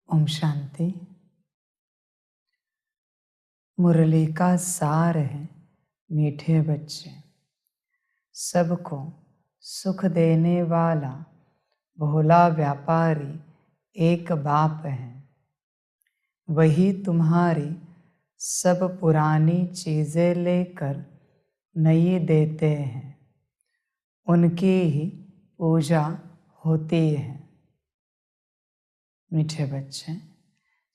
ओम शांति। मुरली का सार है मीठे बच्चे, सबको सुख देने वाला भोला व्यापारी एक बाप है। वही तुम्हारी सब पुरानी चीज़ें लेकर नई देते हैं, उनकी ही पूजा होती है। मीठे बच्चे,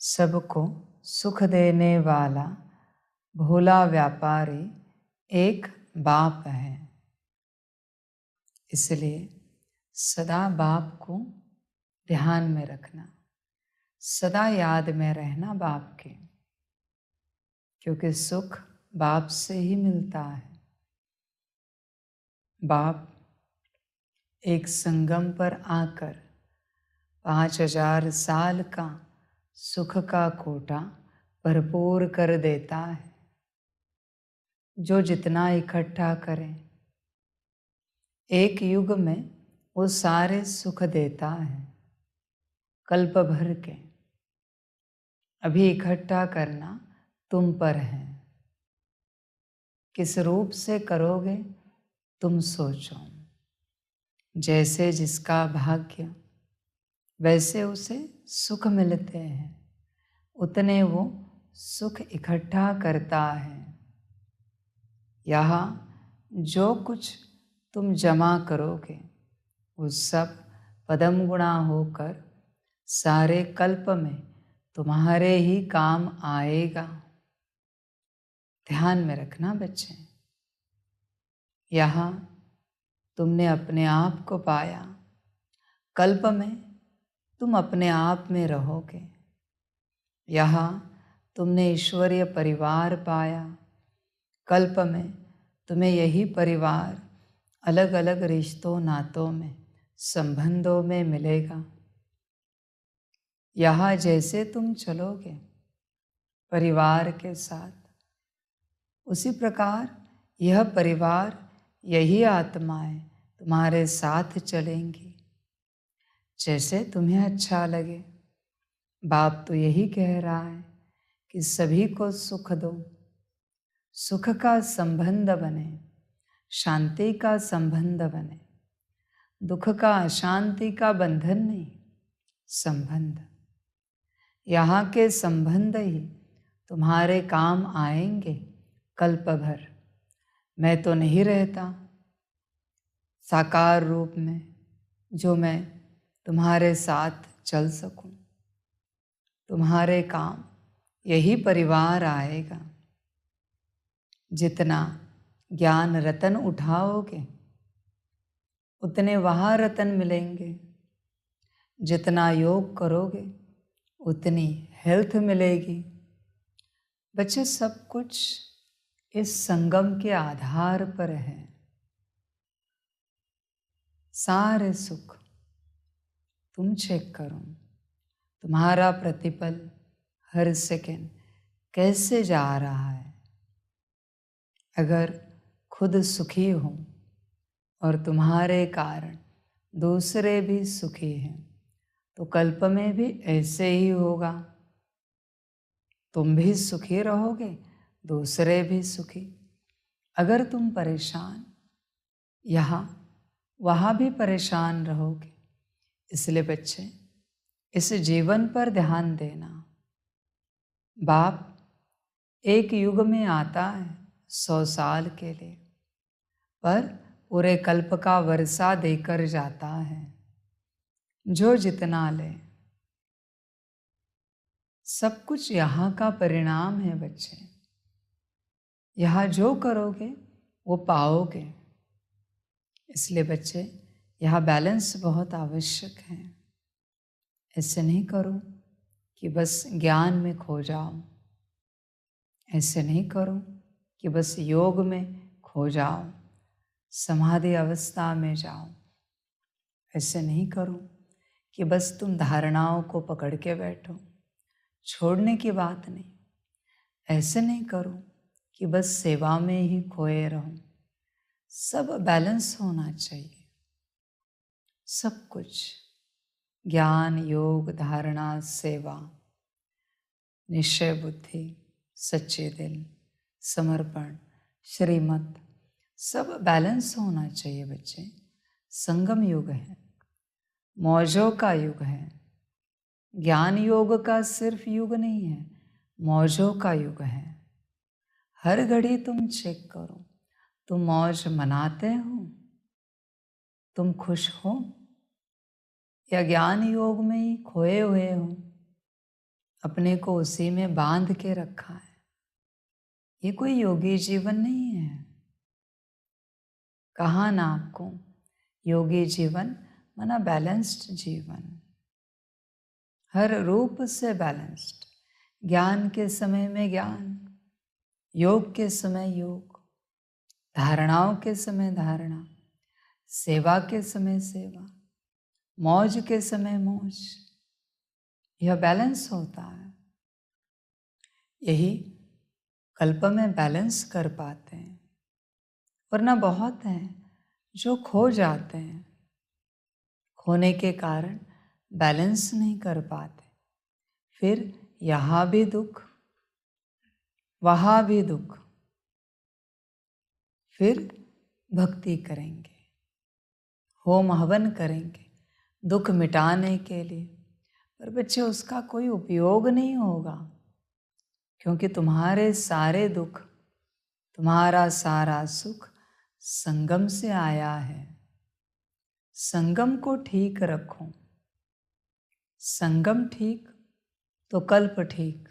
सबको सुख देने वाला भोला व्यापारी एक बाप है, इसलिए सदा बाप को ध्यान में रखना, सदा याद में रहना बाप के, क्योंकि सुख बाप से ही मिलता है। बाप एक संगम पर आकर 5000 साल का सुख का कोटा भरपूर कर देता है। जो जितना इकट्ठा करें, एक युग में वो सारे सुख देता है, कल्प भर के। अभी इकट्ठा करना तुम पर है, किस रूप से करोगे तुम सोचो। जैसे जिसका भाग्य वैसे उसे सुख मिलते हैं, उतने वो सुख इकट्ठा करता है। यहाँ जो कुछ तुम जमा करोगे वो सब पदम गुणा होकर सारे कल्प में तुम्हारे ही काम आएगा। ध्यान में रखना बच्चे, यहाँ तुमने अपने आप को पाया, कल्प में तुम अपने आप में रहोगे। यहाँ तुमने ईश्वरीय परिवार पाया, कल्प में तुम्हें यही परिवार अलग अलग रिश्तों नातों में संबंधों में मिलेगा। यहाँ जैसे तुम चलोगे परिवार के साथ, उसी प्रकार यह परिवार, यही आत्माएं तुम्हारे साथ चलेंगी, जैसे तुम्हें अच्छा लगे। बाप तो यही कह रहा है कि सभी को सुख दो, सुख का संबंध बने, शांति का संबंध बने, दुख का अशांति का बंधन नहीं, संबंध। यहाँ के संबंध ही तुम्हारे काम आएंगे कल्प भर। मैं तो नहीं रहता साकार रूप में जो मैं तुम्हारे साथ चल सकूं, तुम्हारे काम यही परिवार आएगा। जितना ज्ञान रतन उठाओगे उतने वहाँ रतन मिलेंगे, जितना योग करोगे उतनी हेल्थ मिलेगी। बच्चे, सब कुछ इस संगम के आधार पर है। सारे सुख तुम चेक करो, तुम्हारा प्रतिपल हर सेकंड कैसे जा रहा है। अगर खुद सुखी हो और तुम्हारे कारण दूसरे भी सुखी हैं, तो कल्प में भी ऐसे ही होगा। तुम भी सुखी रहोगे, दूसरे भी सुखी। अगर तुम परेशान, यहाँ वहाँ भी परेशान रहोगे। इसलिए बच्चे, इस जीवन पर ध्यान देना। बाप एक युग में आता है 100 साल के लिए, पर पूरे कल्प का वर्षा देकर जाता है। जो जितना ले, सब कुछ यहाँ का परिणाम है बच्चे। यहाँ जो करोगे वो पाओगे। इसलिए बच्चे, यहाँ बैलेंस बहुत आवश्यक है। ऐसे नहीं करो कि बस ज्ञान में खो जाओ, ऐसे नहीं करो कि बस योग में खो जाओ, समाधि अवस्था में जाओ। ऐसे नहीं करो कि बस तुम धारणाओं को पकड़ के बैठो, छोड़ने की बात नहीं। ऐसे नहीं करो कि बस सेवा में ही खोए रहो। सब बैलेंस होना चाहिए, सब कुछ। ज्ञान, योग, धारणा, सेवा, निश्चय बुद्धि, सच्चे दिल, समर्पण, श्रीमत, सब बैलेंस होना चाहिए बच्चे। संगम युग है, मौजों का युग है। ज्ञान योग का सिर्फ युग नहीं है, मौजों का युग है। हर घड़ी तुम चेक करो, तुम मौज मनाते हो, तुम खुश हो, या ज्ञान योग में ही खोए हुए हो, अपने को उसी में बांध के रखा है। ये कोई योगी जीवन नहीं है। कहा ना आपको, योगी जीवन माना बैलेंस्ड जीवन, हर रूप से बैलेंस्ड। ज्ञान के समय में ज्ञान, योग के समय योग, धारणाओं के समय धारणा, सेवा के समय सेवा, मौज के समय मौज। यह बैलेंस होता है। यही कल्प में बैलेंस कर पाते हैं। वरना बहुत हैं जो खो जाते हैं, खोने के कारण बैलेंस नहीं कर पाते। फिर यहाँ भी दुख, वहाँ भी दुख। फिर भक्ति करेंगे, होम हवन करेंगे दुख मिटाने के लिए, पर बच्चे उसका कोई उपयोग नहीं होगा, क्योंकि तुम्हारे सारे दुख, तुम्हारा सारा सुख संगम से आया है। संगम को ठीक रखो, संगम ठीक तो कल्प ठीक।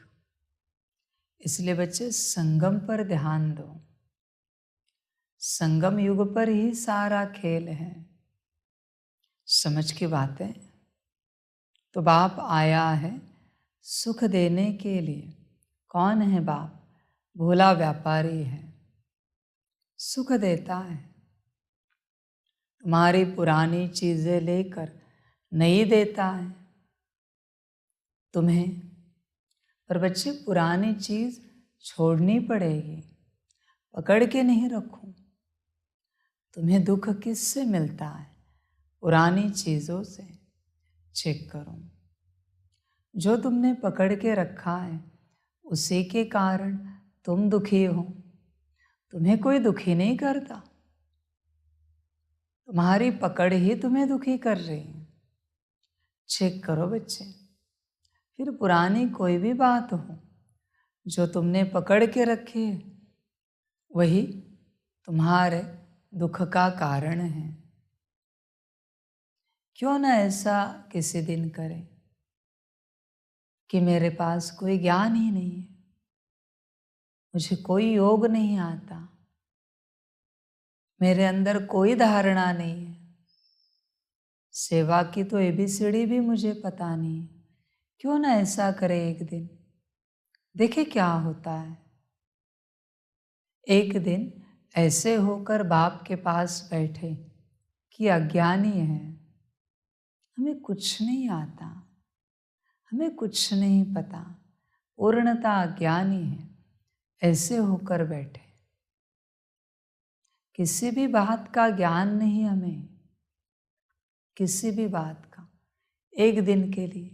इसलिए बच्चे संगम पर ध्यान दो। संगम युग पर ही सारा खेल है। समझ की बातें। तो बाप आया है सुख देने के लिए। कौन है बाप? भोला व्यापारी है, सुख देता है। तुम्हारी पुरानी चीजें लेकर नई देता है तुम्हें। पर बच्चे पुरानी चीज छोड़नी पड़ेगी, पकड़ के नहीं रखो। तुम्हें दुख किससे मिलता है? पुरानी चीजों से। चेक करो, जो तुमने पकड़ के रखा है उसी के कारण तुम दुखी हो। तुम्हें कोई दुखी नहीं करता, तुम्हारी पकड़ ही तुम्हें दुखी कर रही है। चेक करो बच्चे। फिर पुरानी कोई भी बात हो जो तुमने पकड़ के रखी है, वही तुम्हारे दुख का कारण है। क्यों ना ऐसा किसी दिन करें कि मेरे पास कोई ज्ञान ही नहीं है, मुझे कोई योग नहीं आता, मेरे अंदर कोई धारणा नहीं है, सेवा की तो एबीसीडी भी मुझे पता नहीं है। क्यों ना ऐसा करे एक दिन, देखे क्या होता है। एक दिन ऐसे होकर बाप के पास बैठे कि अज्ञानी है, हमें कुछ नहीं आता, हमें कुछ नहीं पता, पूर्णता अज्ञानी है। ऐसे होकर बैठे, किसी भी बात का ज्ञान नहीं हमें, किसी भी बात का, एक दिन के लिए,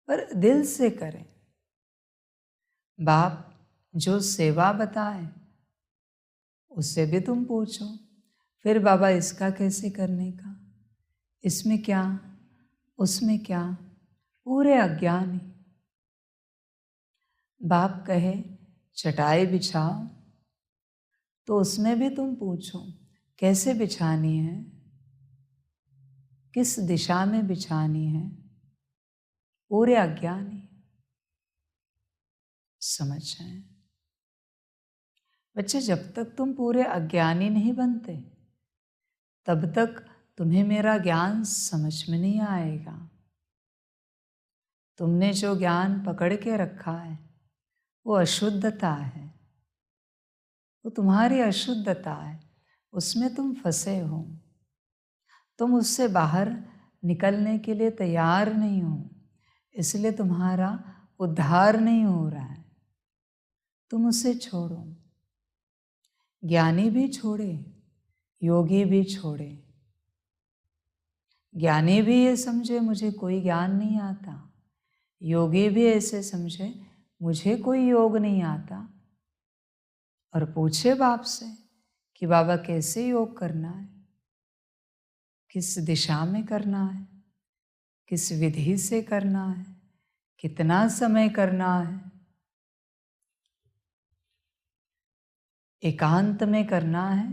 पर दिल से करें। बाप जो सेवा बताए उससे भी तुम पूछो, फिर बाबा इसका कैसे करने का, इसमें क्या, उसमें क्या, पूरे अज्ञानी। बाप कहे चटाई बिछाओ तो उसमें भी तुम पूछो कैसे बिछानी है, किस दिशा में बिछानी है, पूरे अज्ञानी। समझ जाए बच्चे, जब तक तुम पूरे अज्ञानी नहीं बनते तब तक तुम्हें मेरा ज्ञान समझ में नहीं आएगा। तुमने जो ज्ञान पकड़ के रखा है वो अशुद्धता है, वो तुम्हारी अशुद्धता है, उसमें तुम फंसे हो। तुम उससे बाहर निकलने के लिए तैयार नहीं हो, इसलिए तुम्हारा उद्धार नहीं हो रहा है। तुम उसे छोड़ो। ज्ञानी भी छोड़े, योगी भी छोड़े। ज्ञानी भी ये समझे मुझे कोई ज्ञान नहीं आता, योगी भी ऐसे समझे मुझे कोई योग नहीं आता, और पूछे बाप से कि बाबा कैसे योग करना है, किस दिशा में करना है, किस विधि से करना है, कितना समय करना है, एकांत में करना है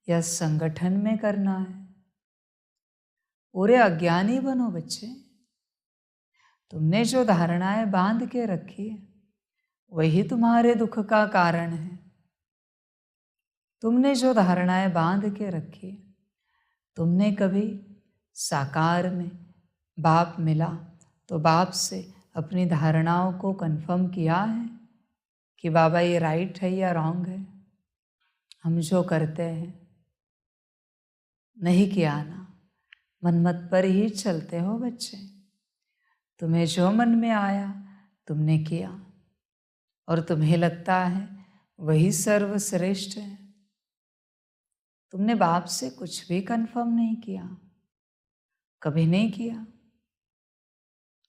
या संगठन में करना है। पूरे अज्ञानी बनो बच्चे। तुमने जो धारणाएं बांध के रखी है वही तुम्हारे दुख का कारण है। तुमने जो धारणाएं बांध के रखी है, तुमने कभी साकार में बाप मिला तो बाप से अपनी धारणाओं को कंफर्म किया है कि बाबा ये राइट है या रॉन्ग है, हम जो करते हैं? नहीं किया ना। मनमत पर ही चलते हो बच्चे। तुम्हें जो मन में आया तुमने किया, और तुम्हें लगता है वही सर्वश्रेष्ठ है। तुमने बाप से कुछ भी कंफर्म नहीं किया, कभी नहीं किया।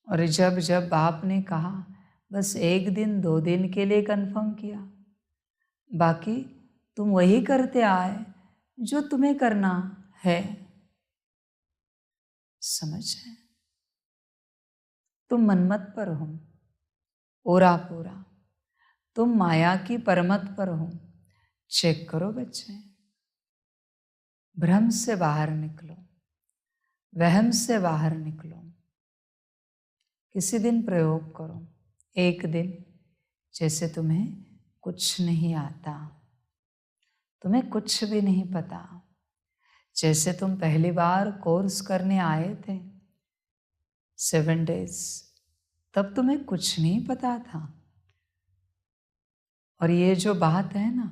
और जब जब बाप ने कहा बस 1 दिन 2 दिन के लिए कंफर्म किया, बाकी तुम वही करते आए जो तुम्हें करना है। समझ है? तुम मनमत पर हो पूरा पूरा, तुम माया की परमत पर हो। चेक करो बच्चे, भ्रम से बाहर निकलो, वहम से बाहर निकलो। किसी दिन प्रयोग करो, 1 दिन, जैसे तुम्हें कुछ नहीं आता, तुम्हें कुछ भी नहीं पता। जैसे तुम पहली बार कोर्स करने आए थे 7 days, तब तुम्हें कुछ नहीं पता था। और ये जो बात है ना,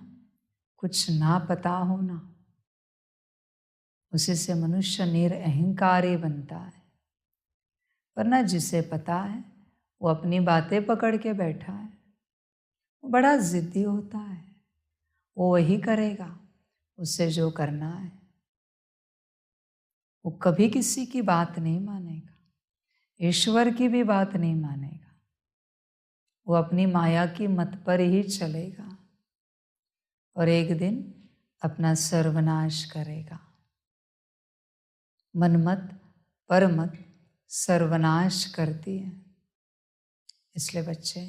कुछ ना पता होना, उसी से मनुष्य निरअहंकारी बनता है। वरना जिसे पता है वो अपनी बातें पकड़ के बैठा है, वो बड़ा जिद्दी होता है, वो वही करेगा उससे जो करना है। वो कभी किसी की बात नहीं मानेगा, ईश्वर की भी बात नहीं मानेगा। वो अपनी माया की मत पर ही चलेगा और एक दिन अपना सर्वनाश करेगा। मनमत परमत सर्वनाश करती है। इसलिए बच्चे,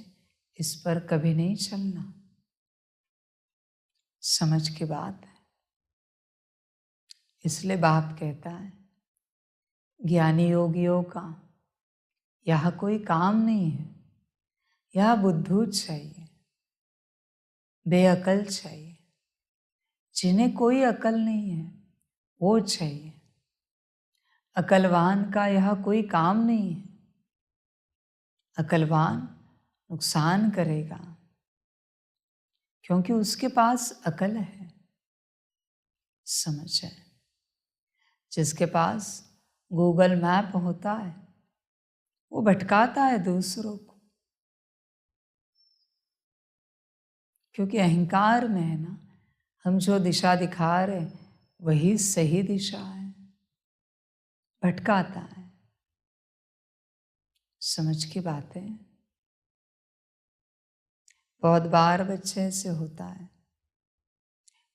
इस पर कभी नहीं चलना। समझ की बात है। इसलिए बाप कहता है, ज्ञानी योगियों का यहाँ कोई काम नहीं है, यहाँ बुद्धू चाहिए, बेअकल चाहिए। जिन्हें कोई अकल नहीं है वो चाहिए। अकलवान का यहाँ कोई काम नहीं है। अकलवान नुकसान करेगा क्योंकि उसके पास अकल है। समझ है? जिसके पास गूगल मैप होता है वो भटकाता है दूसरों को, क्योंकि अहंकार में है ना, हम जो दिशा दिखा रहे वही सही दिशा है, भटकाता है। समझ की बात है। बहुत बार बच्चे से होता है।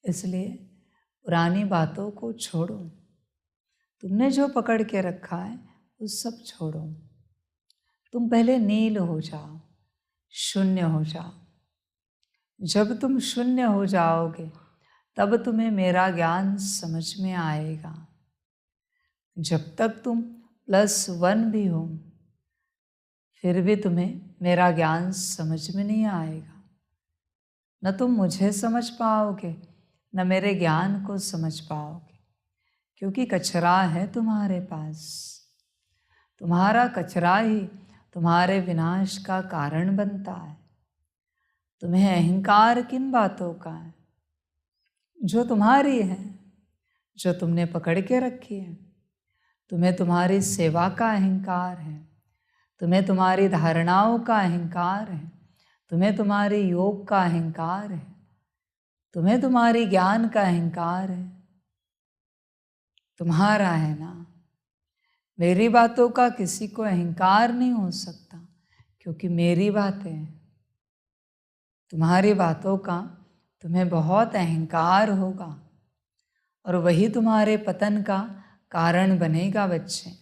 इसलिए पुरानी बातों को छोड़ो। तुमने जो पकड़ के रखा है वो सब छोड़ो। तुम पहले नील हो जाओ, शून्य हो जाओ। जब तुम शून्य हो जाओगे तब तुम्हें मेरा ज्ञान समझ में आएगा। जब तक तुम +1 भी हो फिर भी तुम्हें मेरा ज्ञान समझ में नहीं आएगा। न तुम मुझे समझ पाओगे न मेरे ज्ञान को समझ पाओगे, क्योंकि कचरा है तुम्हारे पास। तुम्हारा कचरा ही तुम्हारे विनाश का कारण बनता है। तुम्हें अहंकार किन बातों का है? जो तुम्हारी है, जो तुमने पकड़ के रखी है। तुम्हें तुम्हारी सेवा का अहंकार है, तुम्हें तुम्हारी धारणाओं का अहंकार है, तुम्हें तुम्हारी योग का अहंकार है, तुम्हें तुम्हारी ज्ञान का अहंकार है। तुम्हारा है ना। मेरी बातों का किसी को अहंकार नहीं हो सकता, क्योंकि मेरी बातें हैं। तुम्हारी बातों का तुम्हें बहुत अहंकार होगा और वही तुम्हारे पतन का कारण बनेगा बच्चे।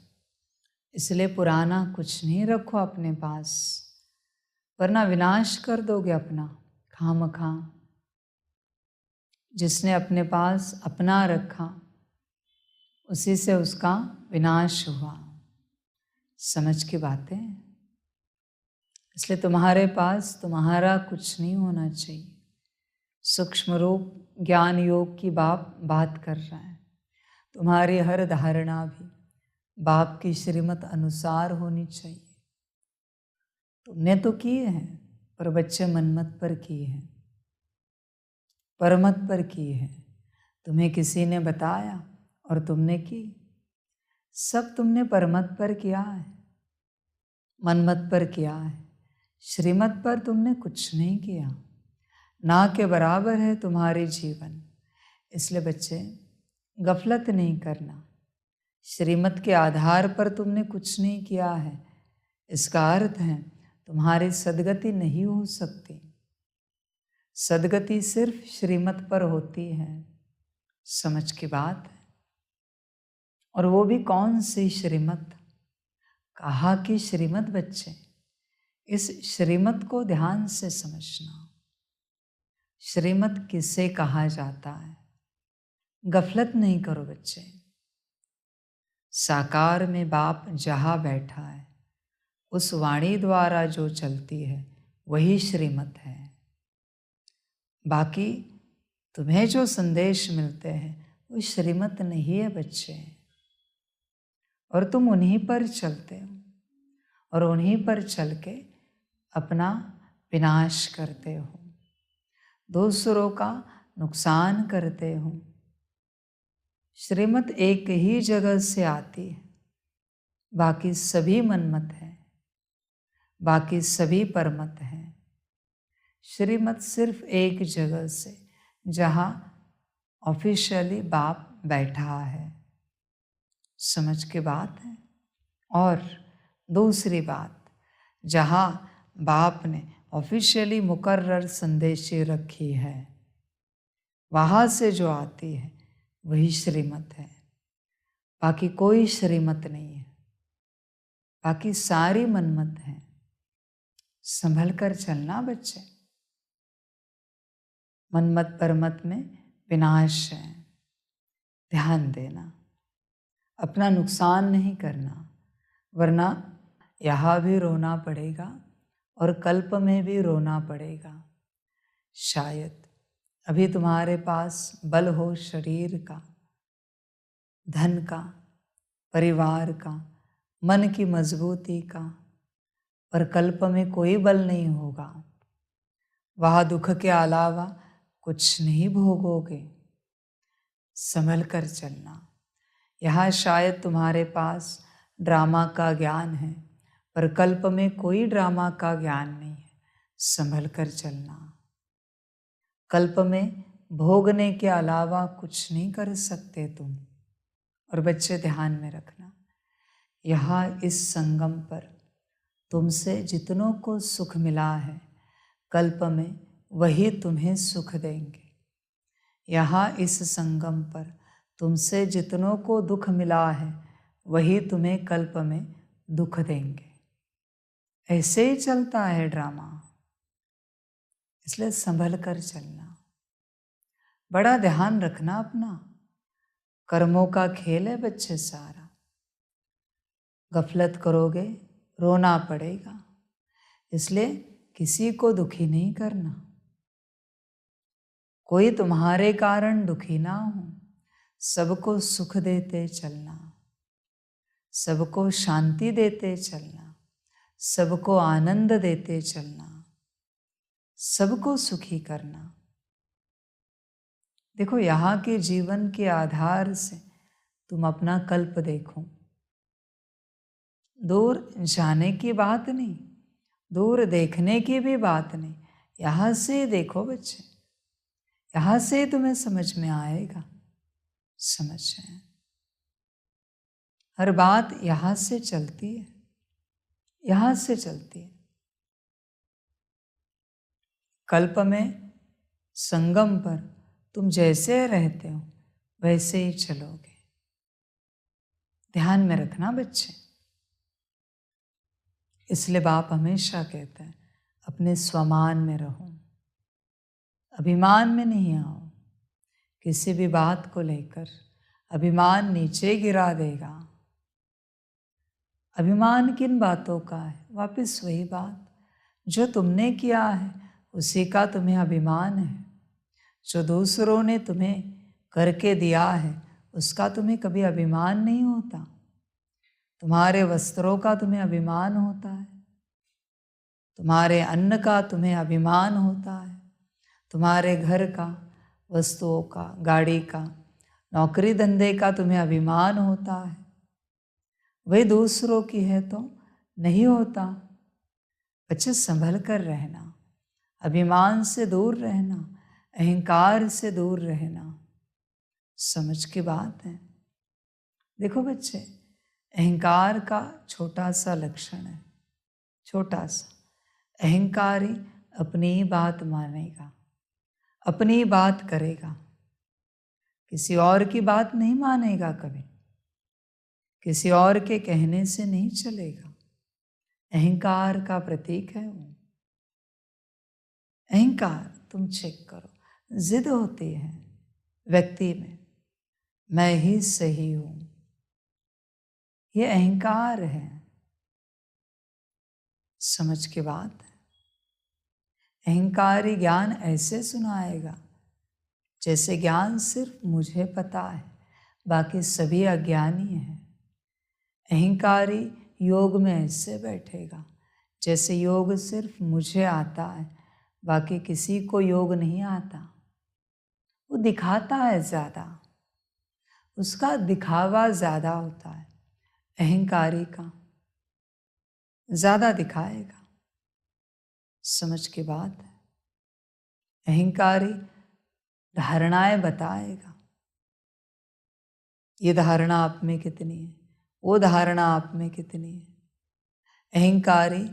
इसलिए पुराना कुछ नहीं रखो अपने पास, वरना विनाश कर दोगे अपना खामखा। जिसने अपने पास अपना रखा उसी से उसका विनाश हुआ। समझ की बातें। इसलिए तुम्हारे पास तुम्हारा कुछ नहीं होना चाहिए। सूक्ष्म रूप ज्ञान योग की बात कर रहा है। तुम्हारी हर धारणा भी बाप की श्रीमत अनुसार होनी चाहिए। तुमने तो किए हैं, पर बच्चे मनमत पर किए हैं, परमत पर किए हैं। तुम्हें किसी ने बताया और तुमने की। सब तुमने परमत पर किया है, मनमत पर किया है। श्रीमत पर तुमने कुछ नहीं किया। ना के बराबर है तुम्हारे जीवन। इसलिए बच्चे गफलत नहीं करना। श्रीमत के आधार पर तुमने कुछ नहीं किया है, इसका अर्थ है तुम्हारी सदगति नहीं हो सकती। सदगति सिर्फ श्रीमत पर होती है। समझ की बात है। और वो भी कौन सी श्रीमत? कहा कि श्रीमत बच्चे, इस श्रीमत को ध्यान से समझना। श्रीमत किसे कहा जाता है? गफलत नहीं करो बच्चे। साकार में बाप जहाँ बैठा है, उस वाणी द्वारा जो चलती है वही श्रीमत है। बाकी तुम्हें जो संदेश मिलते हैं वो श्रीमत नहीं है बच्चे। और तुम उन्हीं पर चलते हो और उन्हीं पर चल के अपना विनाश करते हो, दूसरों का नुकसान करते हो। श्रीमत एक ही जगह से आती है, बाकी सभी मनमत है, बाकी सभी परमत है। श्रीमत सिर्फ एक जगह से, जहाँ ऑफिशियली बाप बैठा है। समझ के बात है। और दूसरी बात, जहाँ बाप ने ऑफिशियली मुकर्रर संदेशे रखी है, वहाँ से जो आती है वही श्रीमत है। बाकी कोई श्रीमत नहीं है, बाकी सारी मनमत है। संभल कर चलना बच्चे। मनमत परमत में विनाश है। ध्यान देना, अपना नुकसान नहीं करना, वरना यहाँ भी रोना पड़ेगा और कल्प में भी रोना पड़ेगा। शायद अभी तुम्हारे पास बल हो शरीर का, धन का, परिवार का, मन की मजबूती का, पर कल्प में कोई बल नहीं होगा। वहाँ दुख के अलावा कुछ नहीं भोगोगे। संभल कर चलना। यहाँ शायद तुम्हारे पास ड्रामा का ज्ञान है, पर कल्प में कोई ड्रामा का ज्ञान नहीं है। संभल कर चलना। कल्प में भोगने के अलावा कुछ नहीं कर सकते तुम। और बच्चे ध्यान में रखना, यहाँ इस संगम पर तुमसे जितनों को सुख मिला है, कल्प में वही तुम्हें सुख देंगे। यहाँ इस संगम पर तुमसे जितनों को दुख मिला है, वही तुम्हें कल्प में दुख देंगे। ऐसे ही चलता है ड्रामा। इसलिए संभल कर चलना। बड़ा ध्यान रखना अपना। कर्मों का खेल है बच्चे सारा। गफलत करोगे रोना पड़ेगा। इसलिए किसी को दुखी नहीं करना। कोई तुम्हारे कारण दुखी ना हो। सबको सुख देते चलना, सबको शांति देते चलना, सबको आनंद देते चलना, सबको सुखी करना। देखो, यहाँ के जीवन के आधार से तुम अपना कल्प देखो। दूर जाने की बात नहीं, दूर देखने की भी बात नहीं। यहाँ से देखो बच्चे, यहाँ से तुम्हें समझ में आएगा। समझ है। हर बात यहाँ से चलती है, यहाँ से चलती है। कल्प में संगम पर तुम जैसे रहते हो वैसे ही चलोगे। ध्यान में रखना बच्चे। इसलिए बाप हमेशा कहते हैं अपने स्वमान में रहो, अभिमान में नहीं आओ। किसी भी बात को लेकर अभिमान नीचे गिरा देगा। अभिमान किन बातों का है? वापस वही बात, जो तुमने किया है उसी का तुम्हें अभिमान है। जो दूसरों ने तुम्हें करके दिया है उसका तुम्हें कभी अभिमान नहीं होता। तुम्हारे वस्त्रों का तुम्हें अभिमान होता है, तुम्हारे अन्न का तुम्हें अभिमान होता है, तुम्हारे घर का, वस्तुओं का, गाड़ी का, नौकरी धंधे का तुम्हें अभिमान होता है। वही दूसरों की है तो नहीं होता। बच्चे संभल कर रहना, अभिमान से दूर रहना, अहंकार से दूर रहना। समझ की बात है। देखो बच्चे, अहंकार का छोटा सा लक्षण है, छोटा सा। अहंकारी अपनी ही बात मानेगा, अपनी ही बात करेगा, किसी और की बात नहीं मानेगा कभी, किसी और के कहने से नहीं चलेगा। अहंकार का प्रतीक है वो। अहंकार तुम चेक करो, जिद होती है व्यक्ति में, मैं ही सही हूं, ये अहंकार है। समझ की बात है। अहंकारी ज्ञान ऐसे सुनाएगा जैसे ज्ञान सिर्फ मुझे पता है, बाकी सभी अज्ञानी हैं। अहंकारी योग में ऐसे बैठेगा जैसे योग सिर्फ मुझे आता है, बाकी किसी को योग नहीं आता। वो दिखाता है ज़्यादा, उसका दिखावा ज़्यादा होता है। अहंकारी का ज़्यादा दिखाएगा। समझ की बात है। अहंकारी धारणाएं बताएगा, ये धारणा आप में कितनी है, वो धारणा आप में कितनी है। अहंकारी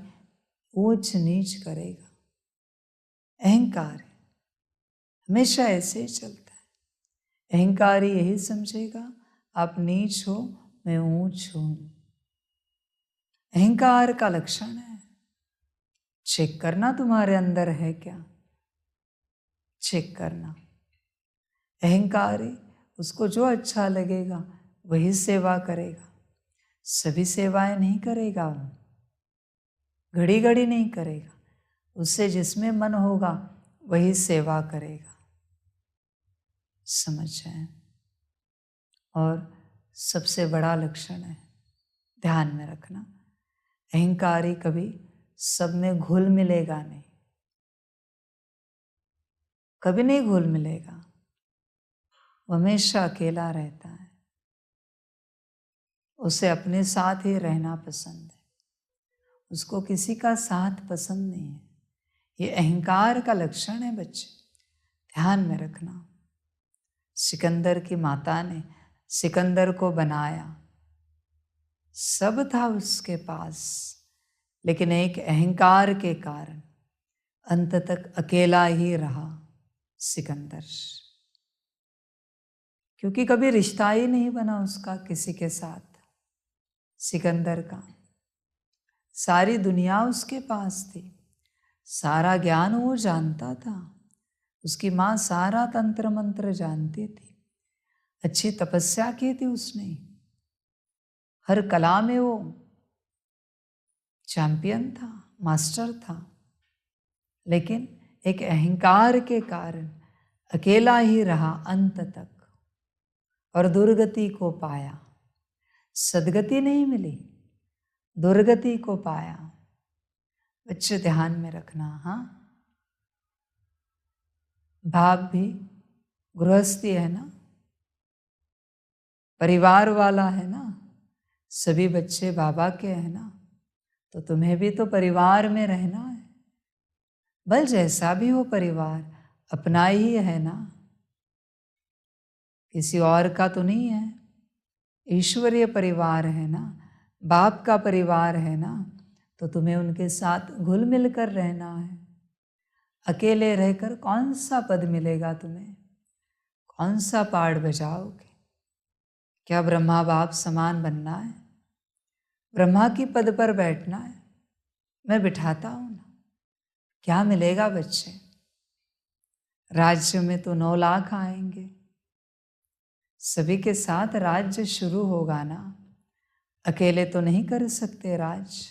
ऊंच नीच करेगा। अहंकार हमेशा ऐसे ही चलता है। अहंकारी यही समझेगा आप नीच हो, मैं ऊंच हूं। अहंकार का लक्षण है। चेक करना तुम्हारे अंदर है क्या, चेक करना। अहंकारी उसको जो अच्छा लगेगा वही सेवा करेगा, सभी सेवाएं नहीं करेगा। वो घड़ी घड़ी नहीं करेगा, उससे जिसमें मन होगा वही सेवा करेगा। समझ जाए। और सबसे बड़ा लक्षण है, ध्यान में रखना, अहंकारी कभी सब में घुल मिलेगा नहीं, कभी नहीं घुल मिलेगा। वो हमेशा अकेला रहता है, उसे अपने साथ ही रहना पसंद है, उसको किसी का साथ पसंद नहीं है। ये अहंकार का लक्षण है बच्चे, ध्यान में रखना। सिकंदर की माता ने सिकंदर को बनाया, सब था उसके पास, लेकिन एक अहंकार के कारण अंत तक अकेला ही रहा सिकंदर, क्योंकि कभी रिश्ता ही नहीं बना उसका किसी के साथ। सिकंदर का सारी दुनिया उसके पास थी, सारा ज्ञान वो जानता था, उसकी माँ सारा तंत्र मंत्र जानती थी, अच्छी तपस्या की थी उसने, हर कला में वो चैंपियन था, मास्टर था, लेकिन एक अहंकार के कारण अकेला ही रहा अंत तक और दुर्गति को पाया। सदगति नहीं मिली, दुर्गति को पाया। बच्चे ध्यान में रखना। हाँ, बाप भी गृहस्थी है ना, परिवार वाला है ना, सभी बच्चे बाबा के हैं ना, तो तुम्हें भी तो परिवार में रहना है। भले जैसा भी हो परिवार अपना ही है ना, किसी और का तो नहीं है। ईश्वरीय परिवार है ना, बाप का परिवार है ना, तो तुम्हें उनके साथ घुल मिल कर रहना है। अकेले रहकर कौन सा पद मिलेगा तुम्हें? कौन सा पाठ बजाओगे? क्या ब्रह्मा बाप समान बनना है? ब्रह्मा की पद पर बैठना है? मैं बिठाता हूं ना। क्या मिलेगा बच्चे? राज्य में तो 9 लाख आएंगे, सभी के साथ राज्य शुरू होगा ना। अकेले तो नहीं कर सकते राज,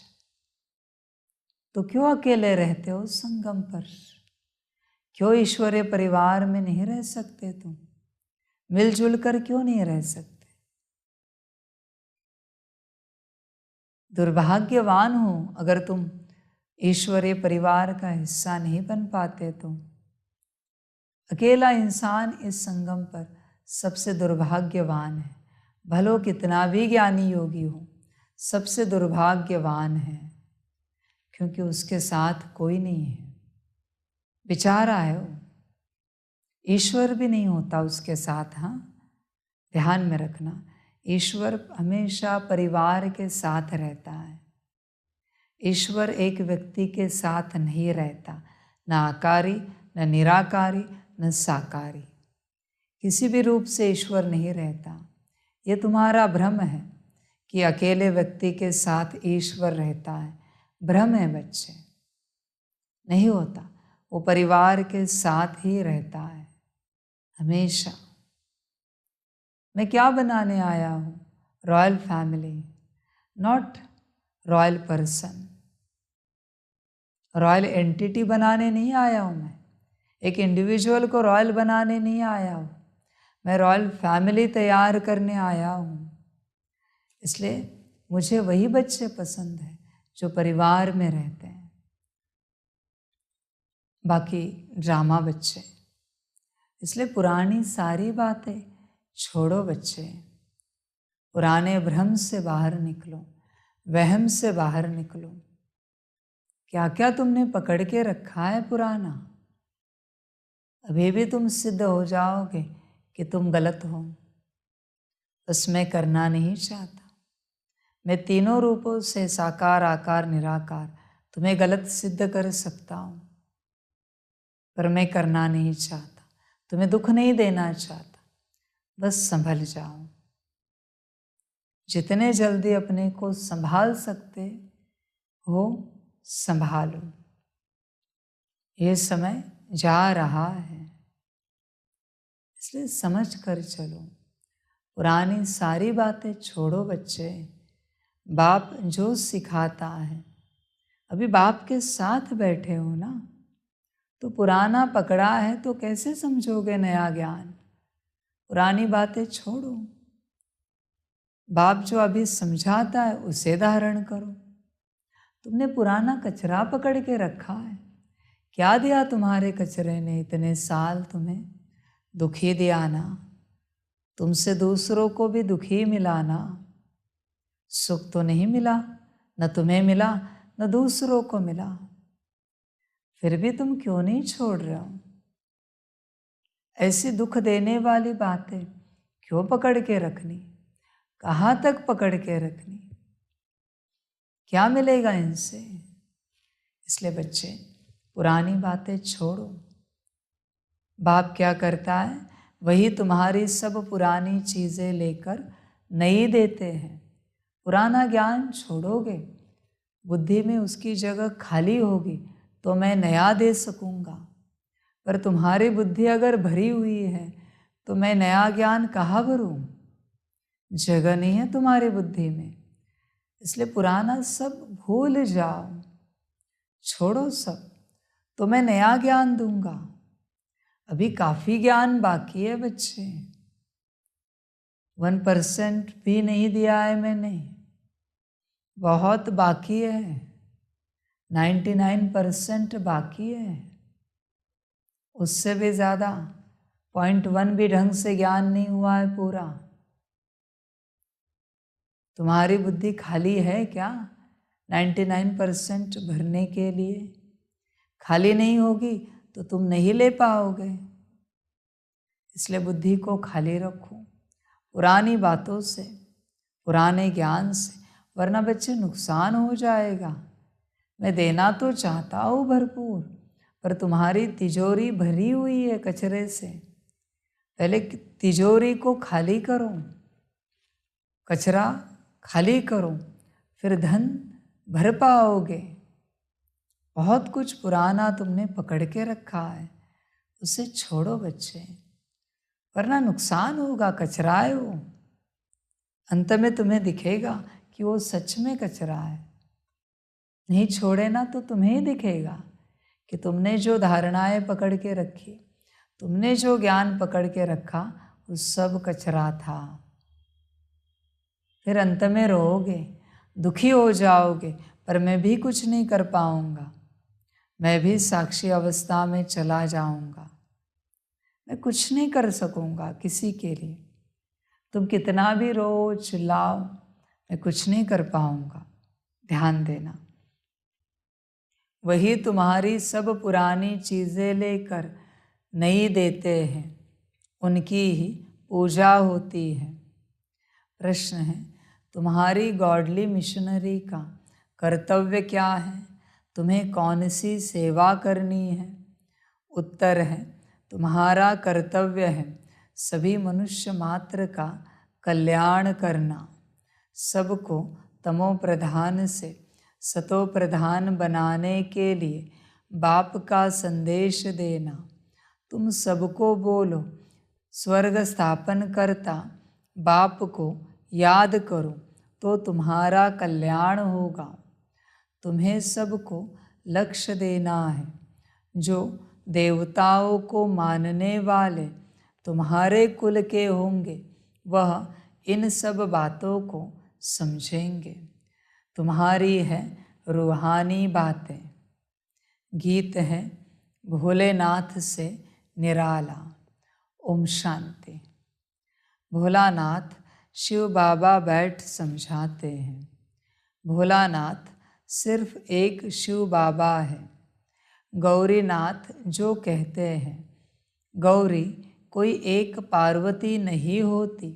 तो क्यों अकेले रहते हो संगम पर? क्यों ईश्वरीय परिवार में नहीं रह सकते तुम? मिलजुल कर क्यों नहीं रह सकते? दुर्भाग्यवान हो अगर तुम ईश्वरीय परिवार का हिस्सा नहीं बन पाते तो। अकेला इंसान इस संगम पर सबसे दुर्भाग्यवान है। भलो कितना भी ज्ञानी योगी हो, सबसे दुर्भाग्यवान है, क्योंकि उसके साथ कोई नहीं है। बेचारा है वो, ईश्वर भी नहीं होता उसके साथ। हाँ, ध्यान में रखना, ईश्वर हमेशा परिवार के साथ रहता है। ईश्वर एक व्यक्ति के साथ नहीं रहता, न आकारी, न निराकारी, न साकारी। किसी भी रूप से ईश्वर नहीं रहता। ये तुम्हारा भ्रम है कि अकेले व्यक्ति के साथ ईश्वर रहता है। भ्रम है बच्चे, नहीं होता। वो परिवार के साथ ही रहता है हमेशा। मैं क्या बनाने आया हूँ? Royal family, not royal person. Royal entity बनाने नहीं आया हूँ मैं। एक इंडिविजुअल को रॉयल बनाने नहीं आया हूँ। मैं रॉयल फैमिली तैयार करने आया हूँ। इसलिए मुझे वही बच्चे पसंद हैं जो परिवार में रहते हैं। बाकी ड्रामा बच्चे। इसलिए पुरानी सारी बातें छोड़ो बच्चे। पुराने भ्रम से बाहर निकलो, वहम से बाहर निकलो। क्या क्या तुमने पकड़ के रखा है पुराना? अभी भी तुम सिद्ध हो जाओगे कि तुम गलत हो। बस मैं करना नहीं चाहता। मैं तीनों रूपों से साकार, आकार, निराकार तुम्हें गलत सिद्ध कर सकता हूँ, पर मैं करना नहीं चाहता। तुम्हें दुख नहीं देना चाहता। बस संभल जाओ। जितने जल्दी अपने को संभाल सकते हो संभालो। ये समय जा रहा है, इसलिए समझ कर चलो। पुरानी सारी बातें छोड़ो बच्चे। बाप जो सिखाता है, अभी बाप के साथ बैठे हो ना, तो पुराना पकड़ा है तो कैसे समझोगे नया ज्ञान? पुरानी बातें छोड़ो। बाप जो अभी समझाता है उसे धारण करो। तुमने पुराना कचरा पकड़ के रखा है। क्या दिया तुम्हारे कचरे ने इतने साल? तुम्हें दुखी दिया ना। तुमसे दूसरों को भी दुखी मिला ना। सुख तो नहीं मिला, न तुम्हें मिला न दूसरों को मिला। फिर भी तुम क्यों नहीं छोड़ रहे हो? ऐसी दुख देने वाली बातें क्यों पकड़ के रखनी? कहाँ तक पकड़ के रखनी? क्या मिलेगा इनसे? इसलिए बच्चे पुरानी बातें छोड़ो। बाप क्या करता है? वही तुम्हारी सब पुरानी चीज़ें लेकर नई देते हैं। पुराना ज्ञान छोड़ोगे, बुद्धि में उसकी जगह खाली होगी तो मैं नया दे सकूँगा। पर तुम्हारी बुद्धि अगर भरी हुई है तो मैं नया ज्ञान कहाँ भरूँ? जगह नहीं है तुम्हारी बुद्धि में। इसलिए पुराना सब भूल जाओ, छोड़ो सब, तो मैं नया ज्ञान दूंगा। अभी काफ़ी ज्ञान बाकी है बच्चे। 1% भी नहीं दिया है मैंने, बहुत बाकी है। 99% बाकी है, उससे भी ज़्यादा। 0.1 भी ढंग से ज्ञान नहीं हुआ है पूरा। तुम्हारी बुद्धि खाली है क्या 99% भरने के लिए? खाली नहीं होगी तो तुम नहीं ले पाओगे। इसलिए बुद्धि को खाली रखो पुरानी बातों से, पुराने ज्ञान से, वरना बच्चे नुकसान हो जाएगा। मैं देना तो चाहता हूँ भरपूर, पर तुम्हारी तिजोरी भरी हुई है कचरे से। पहले तिजोरी को खाली करो, कचरा खाली करो, फिर धन भर पाओगे। बहुत कुछ पुराना तुमने पकड़ के रखा है, उसे छोड़ो बच्चे, वरना नुकसान होगा। कचरा है वो, अंत में तुम्हें दिखेगा कि वो सच में कचरा है। नहीं छोड़े ना तो तुम्हें ही दिखेगा कि तुमने जो धारणाएं पकड़ के रखी, तुमने जो ज्ञान पकड़ के रखा, वो सब कचरा था। फिर अंत में रोओगे, दुखी हो जाओगे, पर मैं भी कुछ नहीं कर पाऊंगा, मैं भी साक्षी अवस्था में चला जाऊंगा, मैं कुछ नहीं कर सकूंगा किसी के लिए। तुम कितना भी रो चिल्लाओ, मैं कुछ नहीं कर पाऊंगा। ध्यान देना, वही तुम्हारी सब पुरानी चीज़ें लेकर नई देते हैं, उनकी ही पूजा होती है। प्रश्न है, तुम्हारी गॉडली मिशनरी का कर्तव्य क्या है? तुम्हें कौन सी सेवा करनी है? उत्तर है, तुम्हारा कर्तव्य है सभी मनुष्य मात्र का कल्याण करना, सबको तमो प्रधान से सतो प्रधान बनाने के लिए बाप का संदेश देना। तुम सबको बोलो, स्वर्ग स्थापन करता बाप को याद करो तो तुम्हारा कल्याण होगा। तुम्हें सबको लक्ष्य देना है। जो देवताओं को मानने वाले तुम्हारे कुल के होंगे, वह इन सब बातों को समझेंगे। तुम्हारी है रूहानी बातें। गीत है भोलेनाथ से निराला। ओम शांति। भोलानाथ शिव बाबा बैठ समझाते हैं। भोलानाथ सिर्फ एक शिव बाबा है। गौरीनाथ जो कहते हैं, गौरी कोई एक पार्वती नहीं होती।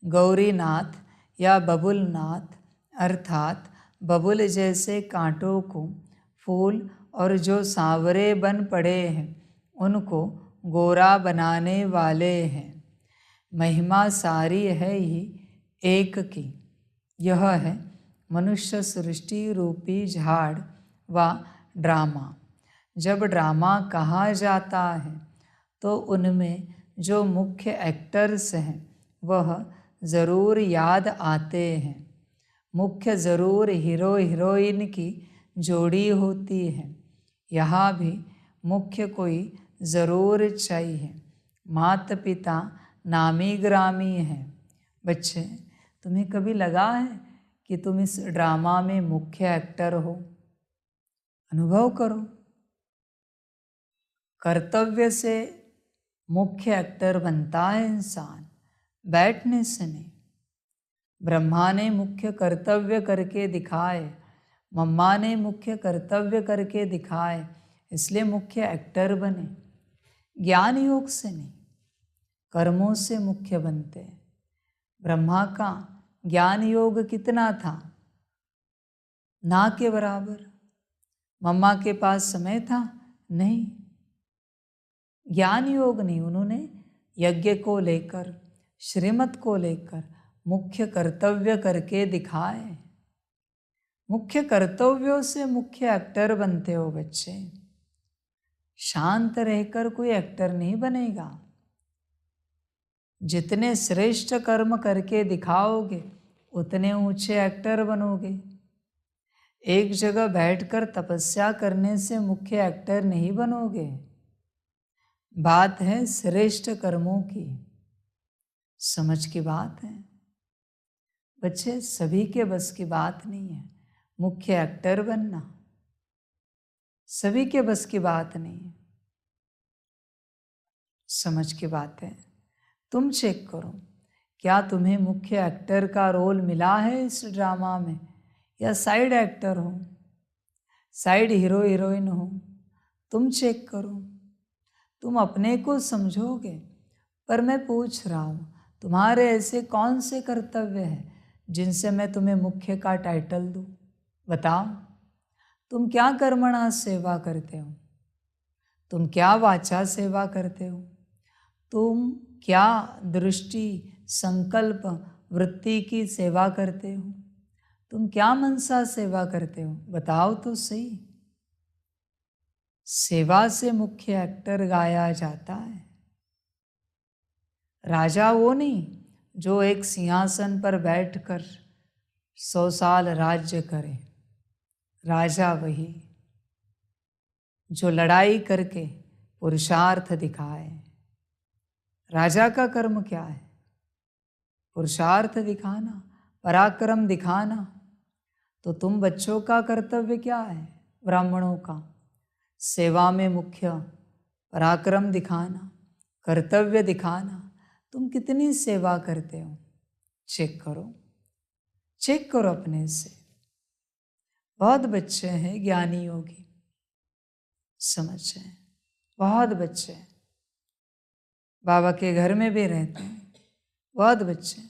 गौरीनाथ या बबुलनाथ अर्थात बबुल जैसे कांटों को फूल और जो सांवरे बन पड़े हैं उनको गोरा बनाने वाले हैं। महिमा सारी है ही एक की। यह है मनुष्य सृष्टि रूपी झाड़ व ड्रामा। जब ड्रामा कहा जाता है तो उनमें जो मुख्य एक्टर्स हैं वह ज़रूर याद आते हैं। मुख्य ज़रूर हीरो हीरोइन की जोड़ी होती है। यहाँ भी मुख्य कोई ज़रूर चाहिए। माता पिता नामी ग्रामी हैं। बच्चे, तुम्हें कभी लगा है कि तुम इस ड्रामा में मुख्य एक्टर हो? अनुभव करो। कर्तव्य से मुख्य एक्टर बनता है इंसान, बैठने से नहीं। ब्रह्मा ने मुख्य कर्तव्य करके दिखाए, मम्मा ने मुख्य कर्तव्य करके दिखाए, इसलिए मुख्य एक्टर बने। ज्ञान योग से नहीं, कर्मों से मुख्य बनते हैं। ब्रह्मा का ज्ञान योग कितना था? ना के बराबर। मम्मा के पास समय था? नहीं। ज्ञान योग नहीं, उन्होंने यज्ञ को लेकर, श्रीमत को लेकर मुख्य कर्तव्य करके दिखाए। मुख्य कर्तव्यों से मुख्य एक्टर बनते हो बच्चे। शांत रहकर कोई एक्टर नहीं बनेगा। जितने श्रेष्ठ कर्म करके दिखाओगे उतने ऊंचे एक्टर बनोगे। एक जगह बैठकर तपस्या करने से मुख्य एक्टर नहीं बनोगे। बात है श्रेष्ठ कर्मों की, समझ की बात है बच्चे। सभी के बस की बात नहीं है मुख्य एक्टर बनना, सभी के बस की बात नहीं है। समझ की बात है। तुम चेक करो, क्या तुम्हें मुख्य एक्टर का रोल मिला है इस ड्रामा में, या साइड एक्टर हो, साइड हीरो हीरोइन हो? तुम चेक करो। तुम अपने को समझोगे। पर मैं पूछ रहा हूँ, तुम्हारे ऐसे कौन से कर्तव्य हैं जिनसे मैं तुम्हें मुख्य का टाइटल दूँ? बताओ, तुम क्या कर्मणा सेवा करते हो? तुम क्या वाचा सेवा करते हो? तुम क्या दृष्टि, संकल्प, वृत्ति की सेवा करते हो? तुम क्या मनसा सेवा करते हो? बताओ तो सही। सेवा से मुख्य एक्टर गाया जाता है। राजा वो नहीं जो एक सिंहासन पर बैठकर 100 साल राज्य करे। राजा वही जो लड़ाई करके पुरुषार्थ दिखाए। राजा का कर्म क्या है? पुरुषार्थ दिखाना, पराक्रम दिखाना। तो तुम बच्चों का कर्तव्य क्या है? ब्राह्मणों का सेवा में मुख्य पराक्रम दिखाना, कर्तव्य दिखाना। तुम कितनी सेवा करते हो? चेक करो, चेक करो अपने से। बहुत बच्चे हैं ज्ञानी योगी, समझ हैं, बहुत बच्चे हैं, बाबा के घर में भी रहते हैं, बहुत बच्चे,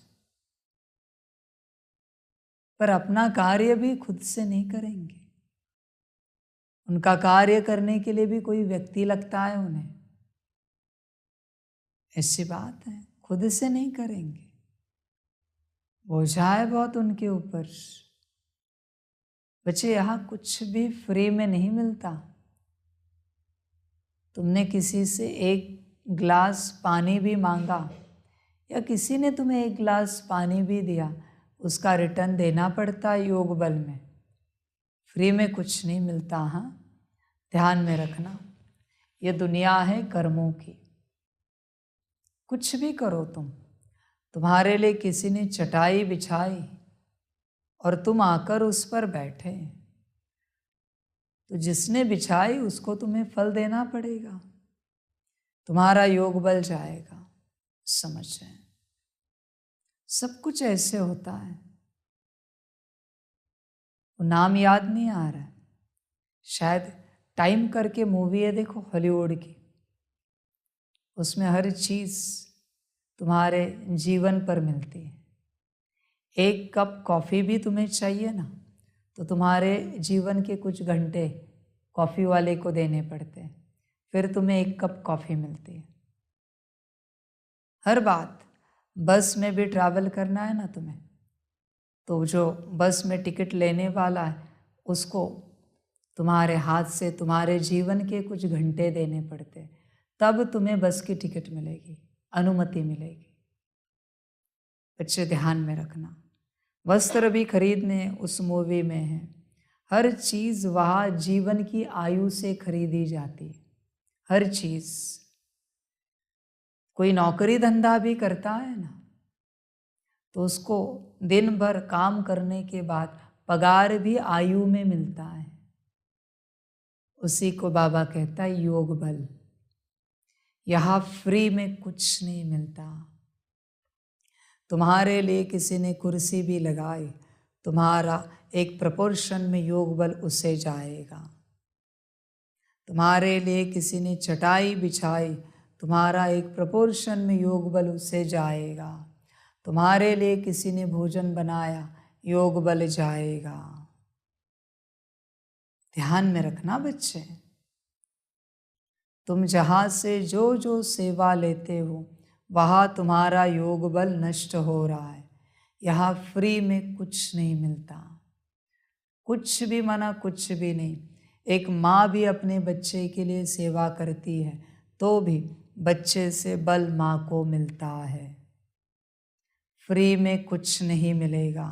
पर अपना कार्य भी खुद से नहीं करेंगे। उनका कार्य करने के लिए भी कोई व्यक्ति लगता है उन्हें। ऐसी बात है, खुद से नहीं करेंगे। बोझा है बहुत उनके ऊपर। बच्चे, यहाँ कुछ भी फ्री में नहीं मिलता। तुमने किसी से एक गिलास पानी भी मांगा या किसी ने तुम्हें एक गिलास पानी भी दिया, उसका रिटर्न देना पड़ता है योग बल में। फ्री में कुछ नहीं मिलता। हाँ, ध्यान में रखना, ये दुनिया है कर्मों की। कुछ भी करो तुम, तुम्हारे लिए किसी ने चटाई बिछाई और तुम आकर उस पर बैठे, तो जिसने बिछाई उसको तुम्हें फल देना पड़ेगा। तुम्हारा योग बल जाएगा। समझ जाए, सब कुछ ऐसे होता है। वो नाम याद नहीं आ रहा है, शायद टाइम करके मूवी है, देखो हॉलीवुड की। उसमें हर चीज़ तुम्हारे जीवन पर मिलती है। एक कप कॉफ़ी भी तुम्हें चाहिए ना, तो तुम्हारे जीवन के कुछ घंटे कॉफ़ी वाले को देने पड़ते हैं, फिर तुम्हें एक कप कॉफ़ी मिलती है। हर बात, बस में भी ट्रैवल करना है ना तुम्हें, तो जो बस में टिकट लेने वाला है उसको तुम्हारे हाथ से तुम्हारे जीवन के कुछ घंटे देने पड़ते हैं, तब तुम्हें बस की टिकट मिलेगी, अनुमति मिलेगी। बच्चे ध्यान में रखना, वस्त्र भी खरीदने उस मूवी में है। हर चीज़ वहाँ जीवन की आयु से खरीदी जाती है, हर चीज़। कोई नौकरी धंधा भी करता है ना, तो उसको दिन भर काम करने के बाद पगार भी आयु में मिलता है। उसी को बाबा कहता है योग बल। यहाँ फ्री में कुछ नहीं मिलता। तुम्हारे लिए किसी ने कुर्सी भी लगाई, तुम्हारा एक प्रपोर्शन में योग बल उससे जाएगा। तुम्हारे लिए किसी ने चटाई बिछाई, तुम्हारा एक प्रपोर्शन में योग बल उससे जाएगा। तुम्हारे लिए किसी ने भोजन बनाया, योग बल जाएगा। ध्यान में रखना बच्चे, तुम जहाँ से जो जो सेवा लेते हो वहाँ तुम्हारा योग बल नष्ट हो रहा है। यहाँ फ्री में कुछ नहीं मिलता, कुछ भी मना, कुछ भी नहीं। एक माँ भी अपने बच्चे के लिए सेवा करती है तो भी बच्चे से बल माँ को मिलता है। फ्री में कुछ नहीं मिलेगा।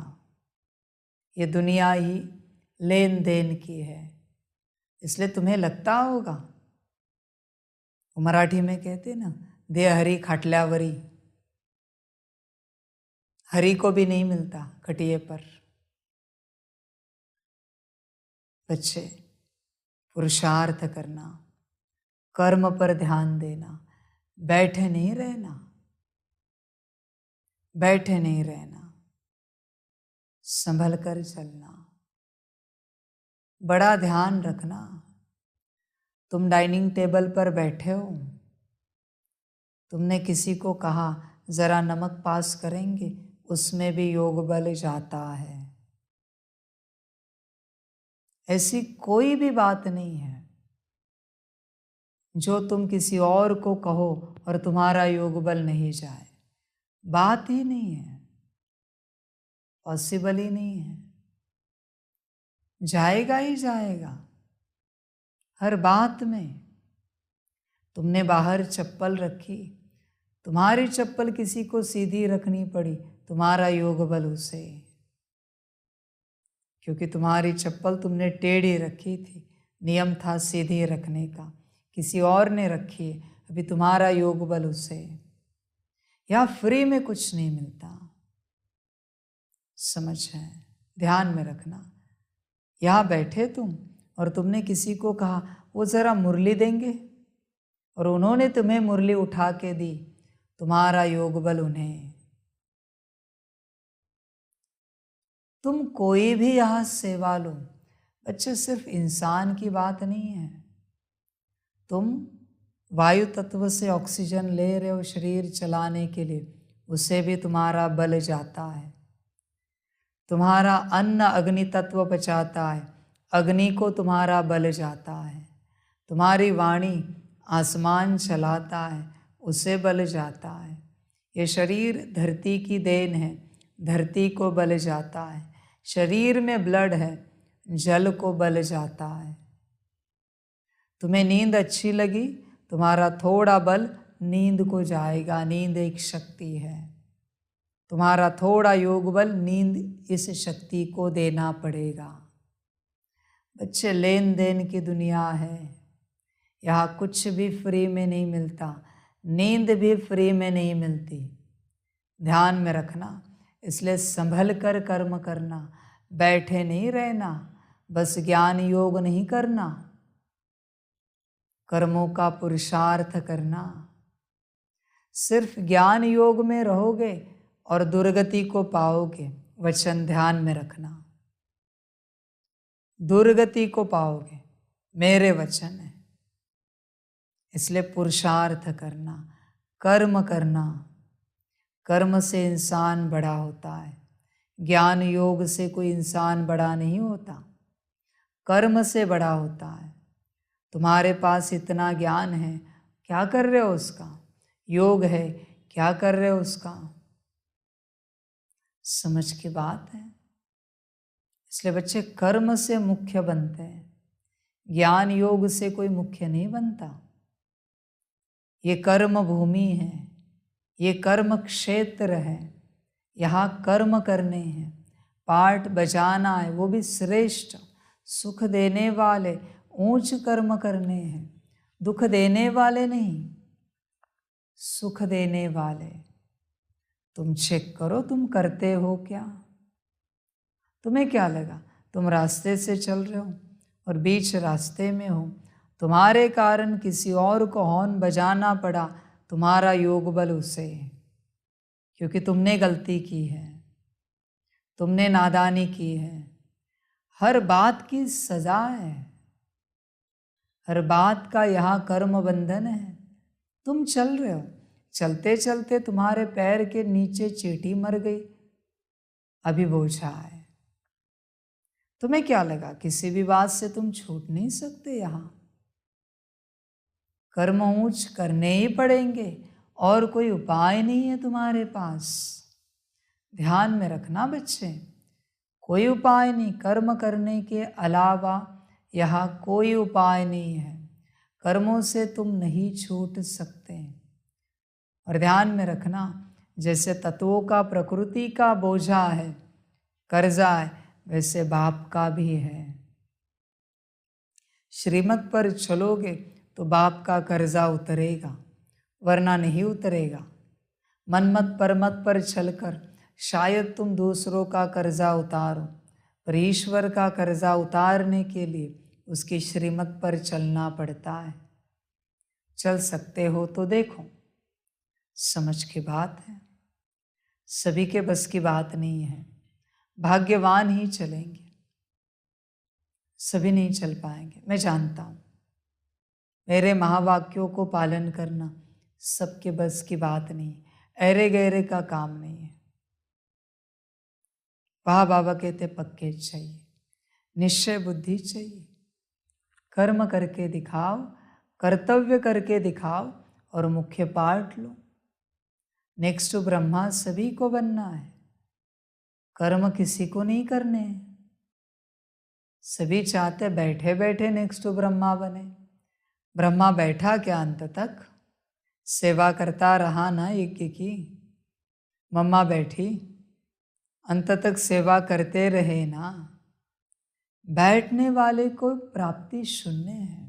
ये दुनिया ही लेन देन की है। इसलिए तुम्हें लगता होगा, मराठी में कहते ना, दे हरी खाटल्यावरी। हरी को भी नहीं मिलता खटिए पर। बच्चे, पुरुषार्थ करना, कर्म पर ध्यान देना, बैठे नहीं रहना, बैठे नहीं रहना, संभल कर चलना, बड़ा ध्यान रखना। तुम डाइनिंग टेबल पर बैठे हो, तुमने किसी को कहा ज़रा नमक पास करेंगे, उसमें भी योग बल जाता है। ऐसी कोई भी बात नहीं है जो तुम किसी और को कहो और तुम्हारा योग बल नहीं जाए। बात ही नहीं है, पॉसिबल ही नहीं है। जाएगा ही जाएगा हर बात में। तुमने बाहर चप्पल रखी, तुम्हारी चप्पल किसी को सीधी रखनी पड़ी, तुम्हारा योग बल उसे, क्योंकि तुम्हारी चप्पल तुमने टेढ़ी रखी थी, नियम था सीधी रखने का, किसी और ने रखी है, अभी तुम्हारा योग बल उसे। यहाँ फ्री में कुछ नहीं मिलता, समझ है, ध्यान में रखना। यहाँ बैठे तुम और तुमने किसी को कहा वो ज़रा मुरली देंगे, और उन्होंने तुम्हें मुरली उठा के दी, तुम्हारा योग बल उन्हें। तुम कोई भी यहाँ सेवा लो बच्चे, सिर्फ इंसान की बात नहीं है। तुम वायु तत्व से ऑक्सीजन ले रहे हो शरीर चलाने के लिए, उससे भी तुम्हारा बल जाता है। तुम्हारा अन्न अग्नि तत्व पचाता है, अग्नि को तुम्हारा बल जाता है। तुम्हारी वाणी आसमान चलाता है, उसे बल जाता है। ये शरीर धरती की देन है, धरती को बल जाता है। शरीर में ब्लड है, जल को बल जाता है। तुम्हें नींद अच्छी लगी, तुम्हारा थोड़ा बल नींद को जाएगा। नींद एक शक्ति है, तुम्हारा थोड़ा योग बल नींद इस शक्ति को देना पड़ेगा। बच्चे, लेन देन की दुनिया है, यहाँ कुछ भी फ्री में नहीं मिलता, नींद भी फ्री में नहीं मिलती, ध्यान में रखना। इसलिए संभल कर कर्म करना, बैठे नहीं रहना, बस ज्ञान योग नहीं करना, कर्मों का पुरुषार्थ करना। सिर्फ ज्ञान योग में रहोगे और दुर्गति को पाओगे, वचन ध्यान में रखना। दुर्गति को पाओगे, मेरे वचन है। इसलिए पुरुषार्थ करना, कर्म करना। कर्म से इंसान बड़ा होता है, ज्ञान योग से कोई इंसान बड़ा नहीं होता, कर्म से बड़ा होता है। तुम्हारे पास इतना ज्ञान है, क्या कर रहे हो उसका? योग है, क्या कर रहे हो उसका? समझ की बात है। इसलिए बच्चे कर्म से मुख्य बनते हैं, ज्ञान योग से कोई मुख्य नहीं बनता। ये कर्म भूमि है, ये कर्म क्षेत्र है, यहाँ कर्म करने हैं, पाठ बजाना है, वो भी श्रेष्ठ, सुख देने वाले ऊंच कर्म करने हैं, दुख देने वाले नहीं, सुख देने वाले। तुम चेक करो तुम करते हो क्या? तुम्हें क्या लगा तुम रास्ते से चल रहे हो और बीच रास्ते में हो, तुम्हारे कारण किसी और को हॉर्न बजाना पड़ा, तुम्हारा योग बल उसे, क्योंकि तुमने गलती की है, तुमने नादानी की है। हर बात की सजा है, हर बात का यहाँ कर्म बंधन है। तुम चल रहे हो, चलते चलते तुम्हारे पैर के नीचे चींटी मर गई, अभी बोझा है। तुम्हें क्या लगा किसी भी बात से तुम छूट नहीं सकते? यहाँ कर्म ऊंच करने ही पड़ेंगे और कोई उपाय नहीं है तुम्हारे पास। ध्यान में रखना बच्चे, कोई उपाय नहीं, कर्म करने के अलावा यहाँ कोई उपाय नहीं है। कर्मों से तुम नहीं छूट सकते। और ध्यान में रखना, जैसे तत्वों का प्रकृति का बोझा है, कर्जा है, वैसे बाप का भी है। श्रीमत पर चलोगे तो बाप का कर्जा उतरेगा, वरना नहीं उतरेगा। मनमत परमत पर चलकर शायद तुम दूसरों का कर्जा उतारो, पर ईश्वर का कर्जा उतारने के लिए उसकी श्रीमत पर चलना पड़ता है। चल सकते हो तो देखो, समझ की बात है, सभी के बस की बात नहीं है। भाग्यवान ही चलेंगे, सभी नहीं चल पाएंगे, मैं जानता हूँ। मेरे महावाक्यों को पालन करना सबके बस की बात नहीं, ऐरे गैरे का काम नहीं है। वहाँ बाबा कहते पक्के चाहिए, निश्चय बुद्धि चाहिए। कर्म करके दिखाओ, कर्तव्य करके दिखाओ और मुख्य पाठ लो। नेक्स्ट टू ब्रह्मा सभी को बनना है, कर्म किसी को नहीं करने हैं। सभी चाहते बैठे बैठे नेक्स्ट टू ब्रह्मा बने। ब्रह्मा बैठा क्या अंत तक? सेवा करता रहा ना यज्ञ की। मम्मा बैठी, अंत तक सेवा करते रहे ना। बैठने वाले को प्राप्ति शून्य है।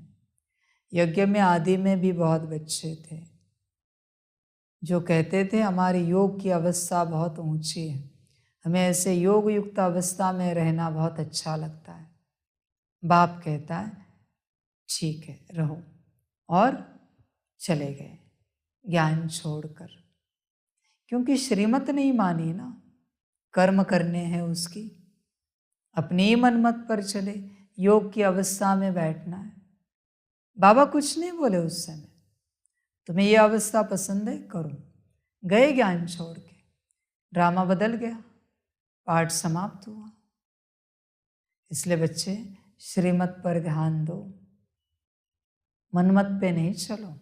यज्ञ में आदि में भी बहुत बच्चे थे जो कहते थे हमारी योग की अवस्था बहुत ऊंची है, हमें ऐसे योग युक्त अवस्था में रहना बहुत अच्छा लगता है। बाप कहता है ठीक है रहो, और चले गए ज्ञान छोड़कर, क्योंकि श्रीमत नहीं मानी ना, कर्म करने हैं उसकी। अपनी ही मनमत पर चले, योग की अवस्था में बैठना है। बाबा कुछ नहीं बोले उस समय, तुम्हें ये अवस्था पसंद है करो। गए ज्ञान छोड़ के, ड्रामा बदल गया, पाठ समाप्त हुआ। इसलिए बच्चे श्रीमत पर ध्यान दो, मनमत पे नहीं चलो।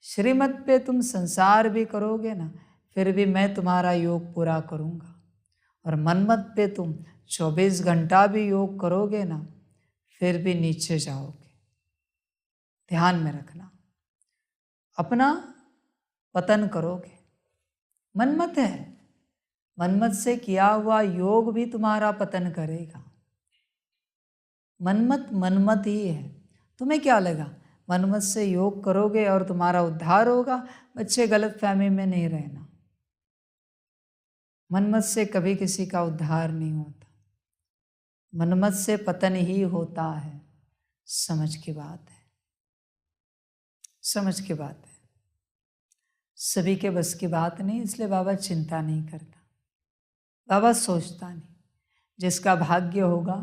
श्रीमत पे तुम संसार भी करोगे ना, फिर भी मैं तुम्हारा योग पूरा करूँगा। और मनमत पे तुम 24 घंटा भी योग करोगे ना, फिर भी नीचे जाओगे। ध्यान में रखना, अपना पतन करोगे। मनमत है, मनमत से किया हुआ योग भी तुम्हारा पतन करेगा। मनमत मनमत ही है। तुम्हें क्या लगा मनमत से योग करोगे और तुम्हारा उद्धार होगा? बच्चे गलत फहमी में नहीं रहना, मनमत से कभी किसी का उद्धार नहीं होता, मनमत से पतन ही होता है। समझ की बात है, समझ की बात है। सभी के बस की बात नहीं, इसलिए बाबा चिंता नहीं करता, बाबा सोचता नहीं। जिसका भाग्य होगा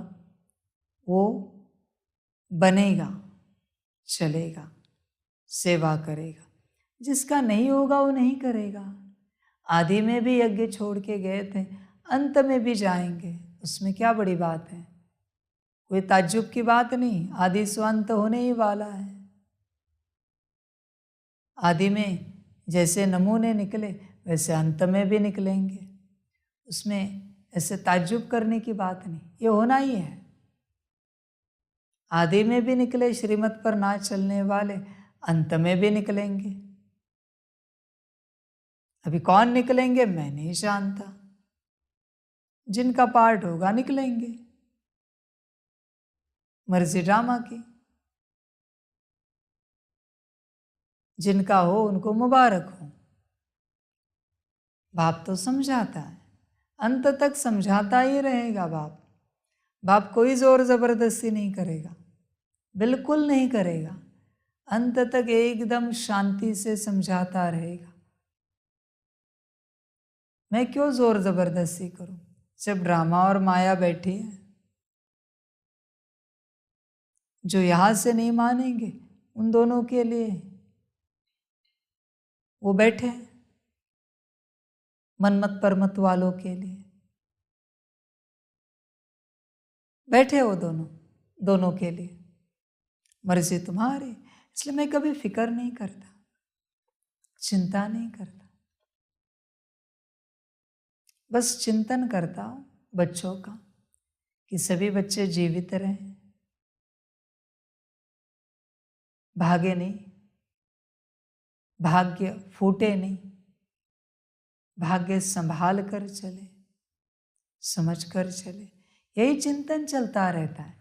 वो बनेगा, चलेगा, सेवा करेगा। जिसका नहीं होगा वो नहीं करेगा। आदि में भी यज्ञ छोड़ के गए थे, अंत में भी जाएंगे, उसमें क्या बड़ी बात है? कोई ताज्जुब की बात नहीं, आदि से अंत होने ही वाला है। आदि में जैसे नमूने निकले वैसे अंत में भी निकलेंगे, उसमें ऐसे ताज्जुब करने की बात नहीं, ये होना ही है। आदि में भी निकले श्रीमत पर ना चलने वाले, अंत में भी निकलेंगे। अभी कौन निकलेंगे मैं नहीं जानता, जिनका पार्ट होगा निकलेंगे, मर्जी ड्रामा की। जिनका हो उनको मुबारक हो। बाप तो समझाता है, अंत तक समझाता ही रहेगा बाप। बाप कोई जोर जबरदस्ती नहीं करेगा, बिल्कुल नहीं करेगा। अंत तक एकदम शांति से समझाता रहेगा। मैं क्यों जोर जबरदस्ती करूं जब ड्रामा और माया बैठी है? जो यहां से नहीं मानेंगे उन दोनों के लिए वो बैठे, मनमत परमत वालों के लिए बैठे, वो दोनों के लिए। मर्जी तुम्हारी, इसलिए मैं कभी फिक्र नहीं करता, चिंता नहीं करता। बस चिंतन करता हूं बच्चों का कि सभी बच्चे जीवित रहें, भागे नहीं, भाग्य फूटे नहीं, भाग्य संभाल कर चले, समझ कर चले। यही चिंतन चलता रहता है,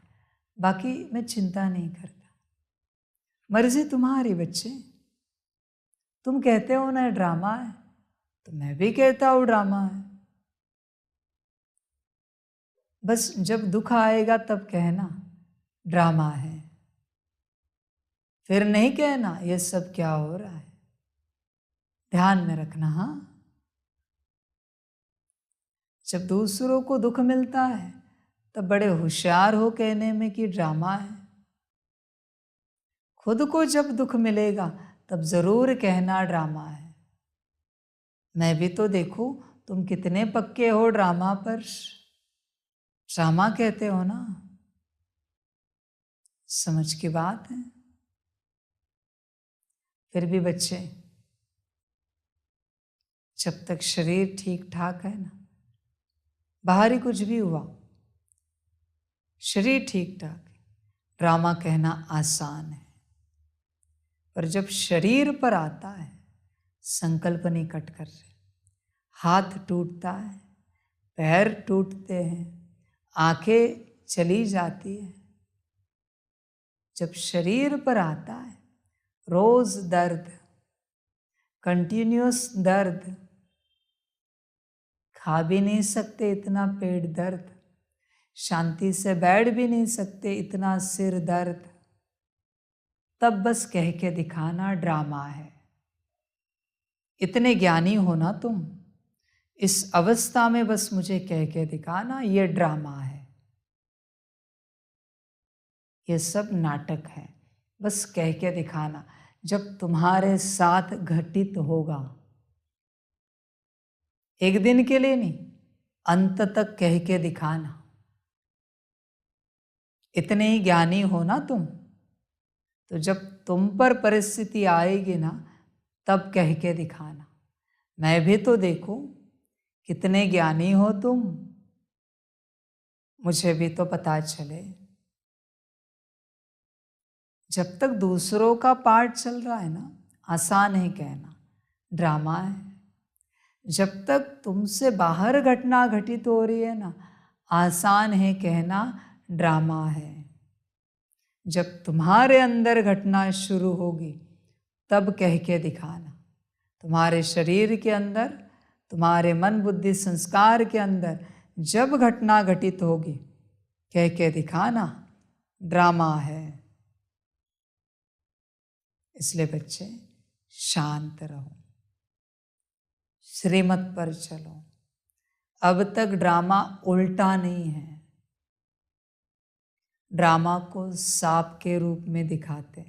बाकी मैं चिंता नहीं करता। मर्जी तुम्हारी बच्चे। तुम कहते हो ना ड्रामा है, तो मैं भी कहता हूं ड्रामा है। बस जब दुख आएगा तब कहना ड्रामा है, फिर नहीं कहना ये सब क्या हो रहा है। ध्यान में रखना। हाँ, जब दूसरों को दुख मिलता है तब बड़े होशियार हो कहने में कि ड्रामा है। खुद को जब दुख मिलेगा तब जरूर कहना ड्रामा है। मैं भी तो देखूं तुम कितने पक्के हो ड्रामा पर। ड्रामा कहते हो ना, समझ की बात है। फिर भी बच्चे, जब तक शरीर ठीक ठाक है ना, बाहरी कुछ भी हुआ, शरीर ठीक ठाक है, ड्रामा कहना आसान है। पर जब शरीर पर आता है, संकल्प नहीं कट कर रहे, हाथ टूटता है, पैर टूटते हैं, आंखें चली जाती है, जब शरीर पर आता है, रोज दर्द, कंटिन्यूअस दर्द, खा भी नहीं सकते इतना पेट दर्द, शांति से बैठ भी नहीं सकते इतना सिर दर्द, तब बस कह के दिखाना ड्रामा है। इतने ज्ञानी हो ना तुम, इस अवस्था में बस मुझे कह के दिखाना, ये ड्रामा है, ये सब नाटक है, बस कह के दिखाना। जब तुम्हारे साथ घटित होगा, एक दिन के लिए नहीं, अंत तक कह के दिखाना। इतने ही ज्ञानी हो ना तुम, तो जब तुम पर परिस्थिति आएगी ना, तब कह के दिखाना, मैं भी तो देखूं कितने ज्ञानी हो तुम, मुझे भी तो पता चले। जब तक दूसरों का पार्ट चल रहा है ना, आसान है कहना, ड्रामा है। जब तक तुमसे बाहर घटना घटित हो रही है ना, आसान है कहना, ड्रामा है। जब तुम्हारे अंदर घटना शुरू होगी, तब कह के दिखाना। तुम्हारे शरीर के अंदर, तुम्हारे मन बुद्धि संस्कार के अंदर जब घटना घटित होगी, कह के दिखाना, ड्रामा है। इसलिए बच्चे शांत रहो, श्रीमत पर चलो। अब तक ड्रामा उल्टा नहीं है, ड्रामा को सांप के रूप में दिखाते,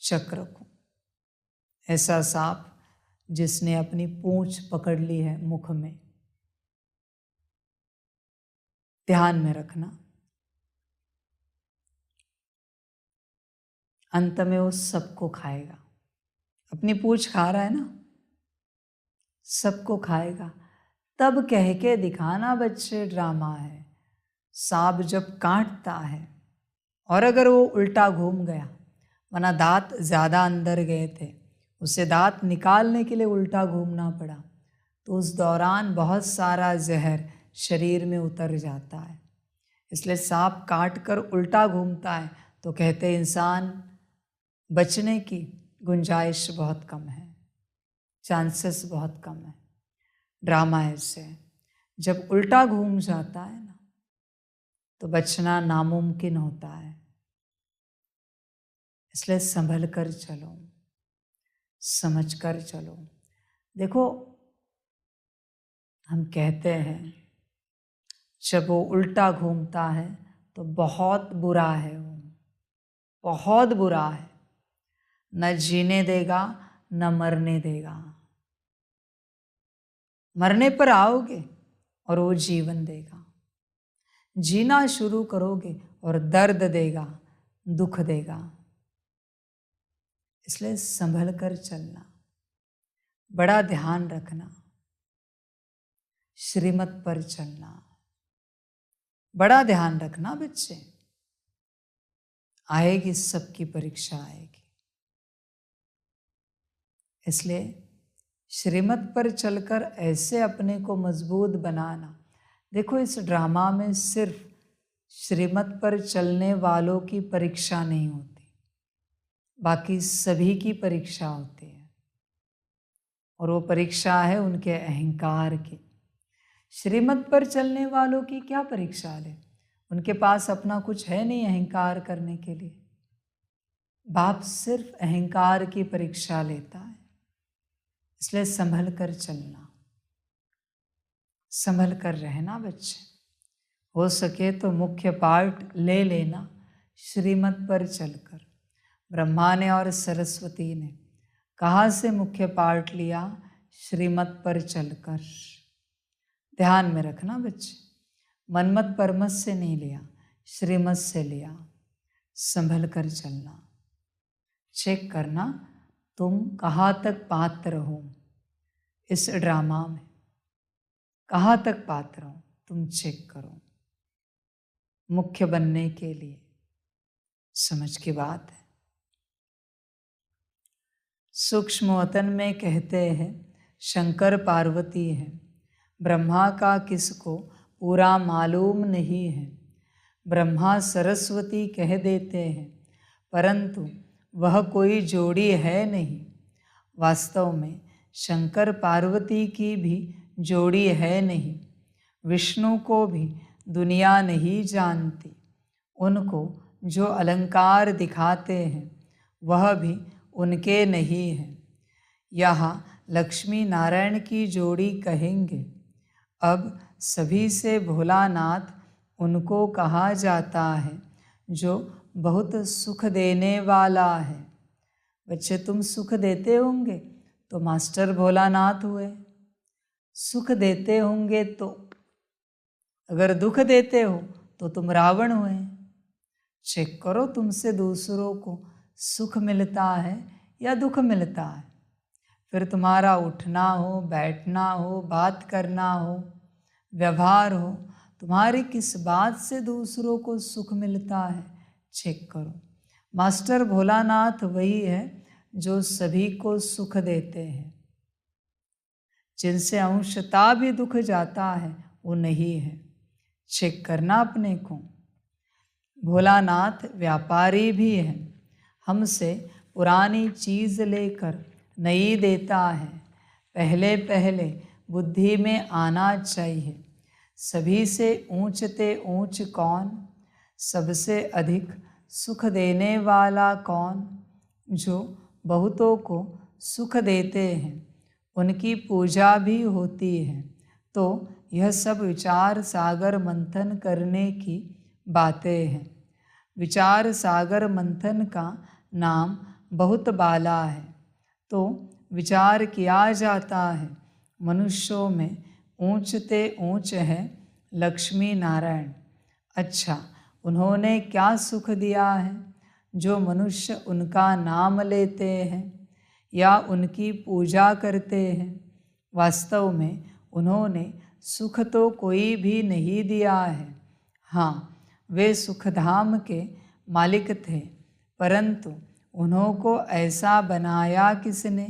चक्र को, ऐसा सांप जिसने अपनी पूंछ पकड़ ली है मुख में। ध्यान में रखना, अंत में वो सबको खाएगा। अपनी पूंछ खा रहा है ना, सबको खाएगा। तब कह के दिखाना बच्चे, ड्रामा है। सांप जब काटता है, और अगर वो उल्टा घूम गया, वरना दांत ज़्यादा अंदर गए थे, उसे दांत निकालने के लिए उल्टा घूमना पड़ा, तो उस दौरान बहुत सारा जहर शरीर में उतर जाता है। इसलिए सांप काट कर उल्टा घूमता है तो कहते इंसान बचने की गुंजाइश बहुत कम है, चांसेस बहुत कम है। ड्रामा ऐसे जब उल्टा घूम जाता है ना, तो बचना नामुमकिन होता है। इसलिए संभल कर चलो, समझ कर चलो। देखो, हम कहते हैं जब वो उल्टा घूमता है तो बहुत बुरा है, वो बहुत बुरा है, न जीने देगा न मरने देगा। मरने पर आओगे और वो जीवन देगा, जीना शुरू करोगे और दर्द देगा, दुख देगा। इसलिए संभल कर चलना, बड़ा ध्यान रखना, श्रीमत पर चलना, बड़ा ध्यान रखना बच्चे। आएगी, सबकी परीक्षा आएगी। इसलिए श्रीमत पर चलकर ऐसे अपने को मजबूत बनाना। देखो, इस ड्रामा में सिर्फ श्रीमत पर चलने वालों की परीक्षा नहीं होती, बाकी सभी की परीक्षा होती है। और वो परीक्षा है उनके अहंकार की। श्रीमत पर चलने वालों की क्या परीक्षा ले, उनके पास अपना कुछ है नहीं अहंकार करने के लिए। बाप सिर्फ अहंकार की परीक्षा लेता है। इसलिए संभल कर चलना, संभल कर रहना बच्चे। हो सके तो मुख्य पाठ ले लेना श्रीमत पर चलकर। ब्रह्मा ने और सरस्वती ने कहाँ से मुख्य पाठ लिया? श्रीमत पर चलकर। ध्यान में रखना बच्चे, मनमत परमत से नहीं लिया, श्रीमत से लिया। संभल कर चलना, चेक करना तुम कहाँ तक पात्र हो इस ड्रामा में, कहाँ तक पात्र हो तुम चेक करो। मुख्य बनने के लिए समझ की बात है। सूक्ष्म वतन में कहते हैं शंकर पार्वती है, ब्रह्मा का किसको पूरा मालूम नहीं है। ब्रह्मा सरस्वती कह देते हैं, परंतु वह कोई जोड़ी है नहीं। वास्तव में शंकर पार्वती की भी जोड़ी है नहीं। विष्णु को भी दुनिया नहीं जानती। उनको जो अलंकार दिखाते हैं वह भी उनके नहीं है। यहाँ लक्ष्मी नारायण की जोड़ी कहेंगे। अब सभी से भोलानाथ उनको कहा जाता है जो बहुत सुख देने वाला है। बच्चे तुम सुख देते होंगे तो मास्टर भोलानाथ हुए, सुख देते होंगे तो, अगर दुख देते हो तो तुम रावण हुए। चेक करो तुमसे दूसरों को सुख मिलता है या दुख मिलता है। फिर तुम्हारा उठना हो, बैठना हो, बात करना हो, व्यवहार हो, तुम्हारी किस बात से दूसरों को सुख मिलता है चेक करो। मास्टर भोलानाथ वही है जो सभी को सुख देते हैं। जिनसे अंशतः भी दुख जाता है वो नहीं है। चेक करना अपने को। भोलानाथ व्यापारी भी है, हमसे पुरानी चीज़ लेकर नई देता है। पहले पहले बुद्धि में आना चाहिए, सभी से ऊंचते ऊंच कौन, सबसे अधिक सुख देने वाला कौन। जो बहुतों को सुख देते हैं उनकी पूजा भी होती है। तो यह सब विचार सागर मंथन करने की बातें हैं। विचार सागर मंथन का नाम बहुत बाला है। तो विचार किया जाता है मनुष्यों में ऊंचते ऊंच है लक्ष्मी नारायण। अच्छा, उन्होंने क्या सुख दिया है जो मनुष्य उनका नाम लेते हैं या उनकी पूजा करते हैं। वास्तव में उन्होंने सुख तो कोई भी नहीं दिया है। हाँ, वे सुखधाम के मालिक थे, परंतु उन्हों को ऐसा बनाया किसने।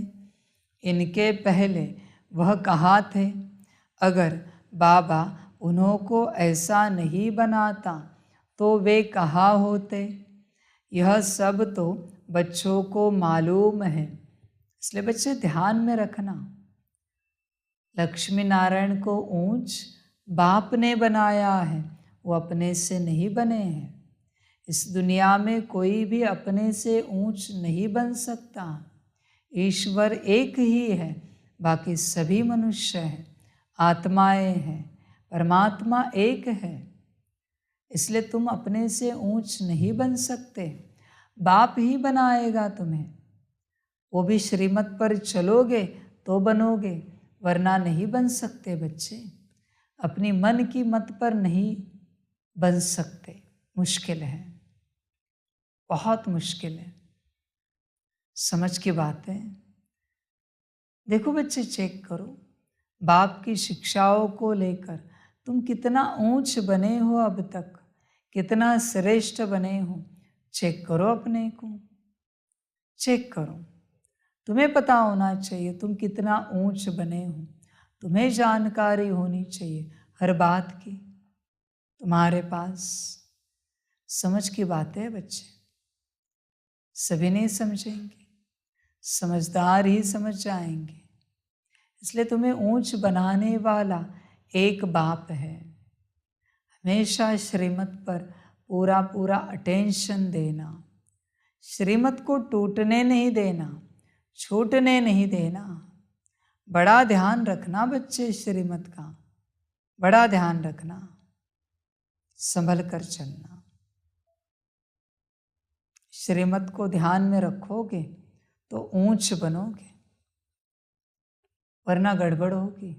इनके पहले वह कहाँ थे। अगर बाबा उन्हों को ऐसा नहीं बनाता तो वे कहाँ होते। यह सब तो बच्चों को मालूम है, इसलिए बच्चे ध्यान में रखना। लक्ष्मी नारायण को ऊंच बाप ने बनाया है, वो अपने से नहीं बने हैं। इस दुनिया में कोई भी अपने से ऊंच नहीं बन सकता। ईश्वर एक ही है, बाकी सभी मनुष्य हैं, आत्माएं हैं, परमात्मा एक है। इसलिए तुम अपने से ऊंच नहीं बन सकते, बाप ही बनाएगा तुम्हें। वो भी श्रीमत पर चलोगे तो बनोगे, वरना नहीं बन सकते बच्चे। अपनी मन की मत पर नहीं बन सकते, मुश्किल है, बहुत मुश्किल है। समझ की बात है। देखो बच्चे, चेक करो बाप की शिक्षाओं को लेकर तुम कितना ऊंच बने हो, अब तक कितना श्रेष्ठ बने हो। चेक करो अपने को, चेक करो। तुम्हें पता होना चाहिए तुम कितना ऊंच बने हो। तुम्हें जानकारी होनी चाहिए हर बात की, तुम्हारे पास। समझ की बात है बच्चे, सभी नहीं समझेंगे, समझदार ही समझ जाएंगे। इसलिए तुम्हें ऊंच बनाने वाला एक बाप है। हमेशा श्रीमत पर पूरा पूरा अटेंशन देना, श्रीमत को टूटने नहीं देना, छूटने नहीं देना। बड़ा ध्यान रखना बच्चे, श्रीमत का बड़ा ध्यान रखना, संभल कर चलना। श्रीमत को ध्यान में रखोगे तो ऊंच बनोगे, वरना गड़बड़ होगी।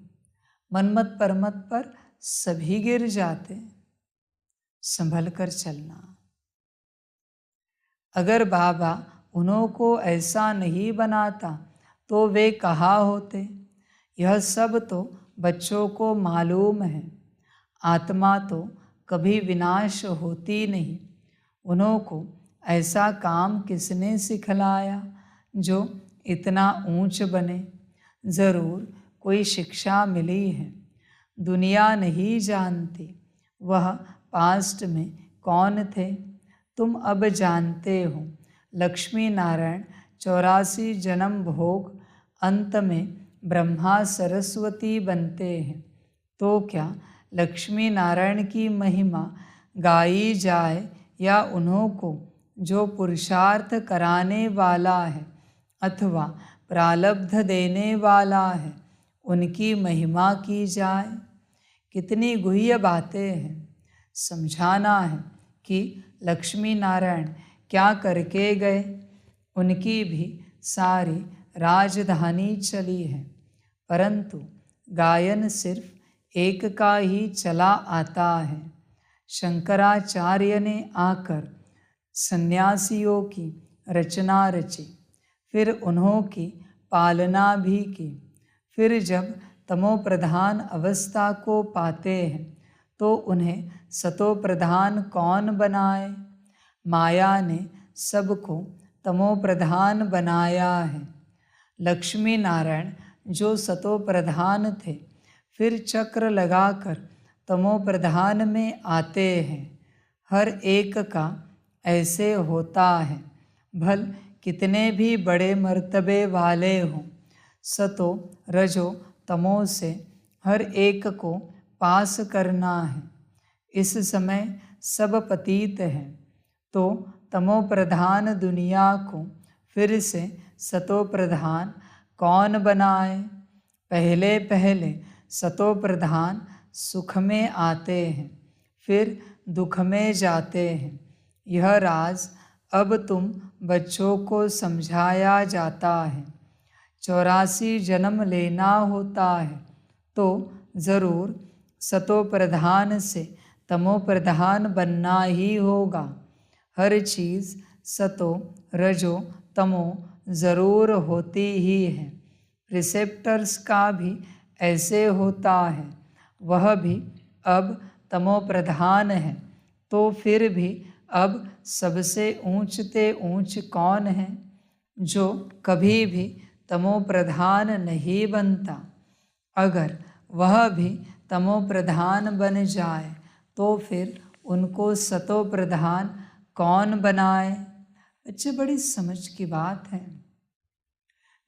मनमत परमत पर सभी गिर जाते। संभल कर चलना। अगर बाबा उन्हों को ऐसा नहीं बनाता तो वे कहाँ होते। यह सब तो बच्चों को मालूम है। आत्मा तो कभी विनाश होती नहीं। उन्हों को ऐसा काम किसने सिखलाया जो इतना ऊंच बने। ज़रूर कोई शिक्षा मिली है। दुनिया नहीं जानती वह पास्ट में कौन थे। तुम अब जानते हो। लक्ष्मी नारायण 84 जन्म भोग अंत में ब्रह्मा सरस्वती बनते हैं। तो क्या लक्ष्मी नारायण की महिमा गाई जाए या उन्हों को जो पुरुषार्थ कराने वाला है अथवा प्रारब्ध देने वाला है उनकी महिमा की जाए। कितनी गुह्य बातें हैं। समझाना है कि लक्ष्मी नारायण क्या करके गए। उनकी भी सारी राजधानी चली है, परंतु गायन सिर्फ एक का ही चला आता है। शंकराचार्य ने आकर सन्यासियों की रचना रची, फिर उन्हों की पालना भी की। फिर जब तमो प्रधान अवस्था को पाते हैं तो उन्हें सतो प्रधान कौन बनाए। माया ने सबको तमो प्रधान बनाया है। लक्ष्मी नारायण जो सतो प्रधान थे फिर चक्र लगाकर तमो प्रधान में आते हैं। हर एक का ऐसे होता है। भल कितने भी बड़े मर्तबे वाले हों, सतो रजो तमो से हर एक को पास करना है। इस समय सब पतित हैं, तो तमो प्रधान दुनिया को फिर से सतो प्रधान कौन बनाए। पहले पहले सतो प्रधान सुख में आते हैं, फिर दुख में जाते हैं। यह राज अब तुम बच्चों को समझाया जाता है। 84 जन्म लेना होता है तो ज़रूर सतो प्रधान से तमो प्रधान बनना ही होगा। हर चीज़ सतो रजो तमो ज़रूर होती ही है। प्रिसेप्टर्स का भी ऐसे होता है। वह भी अब तमो प्रधान है, तो फिर भी अब सबसे ऊंचते ऊंच कौन है जो कभी भी तमो प्रधान नहीं बनता। अगर वह भी तमो प्रधान बन जाए तो फिर उनको सतो प्रधान कौन बनाए। बच्चे बड़ी समझ की बात है।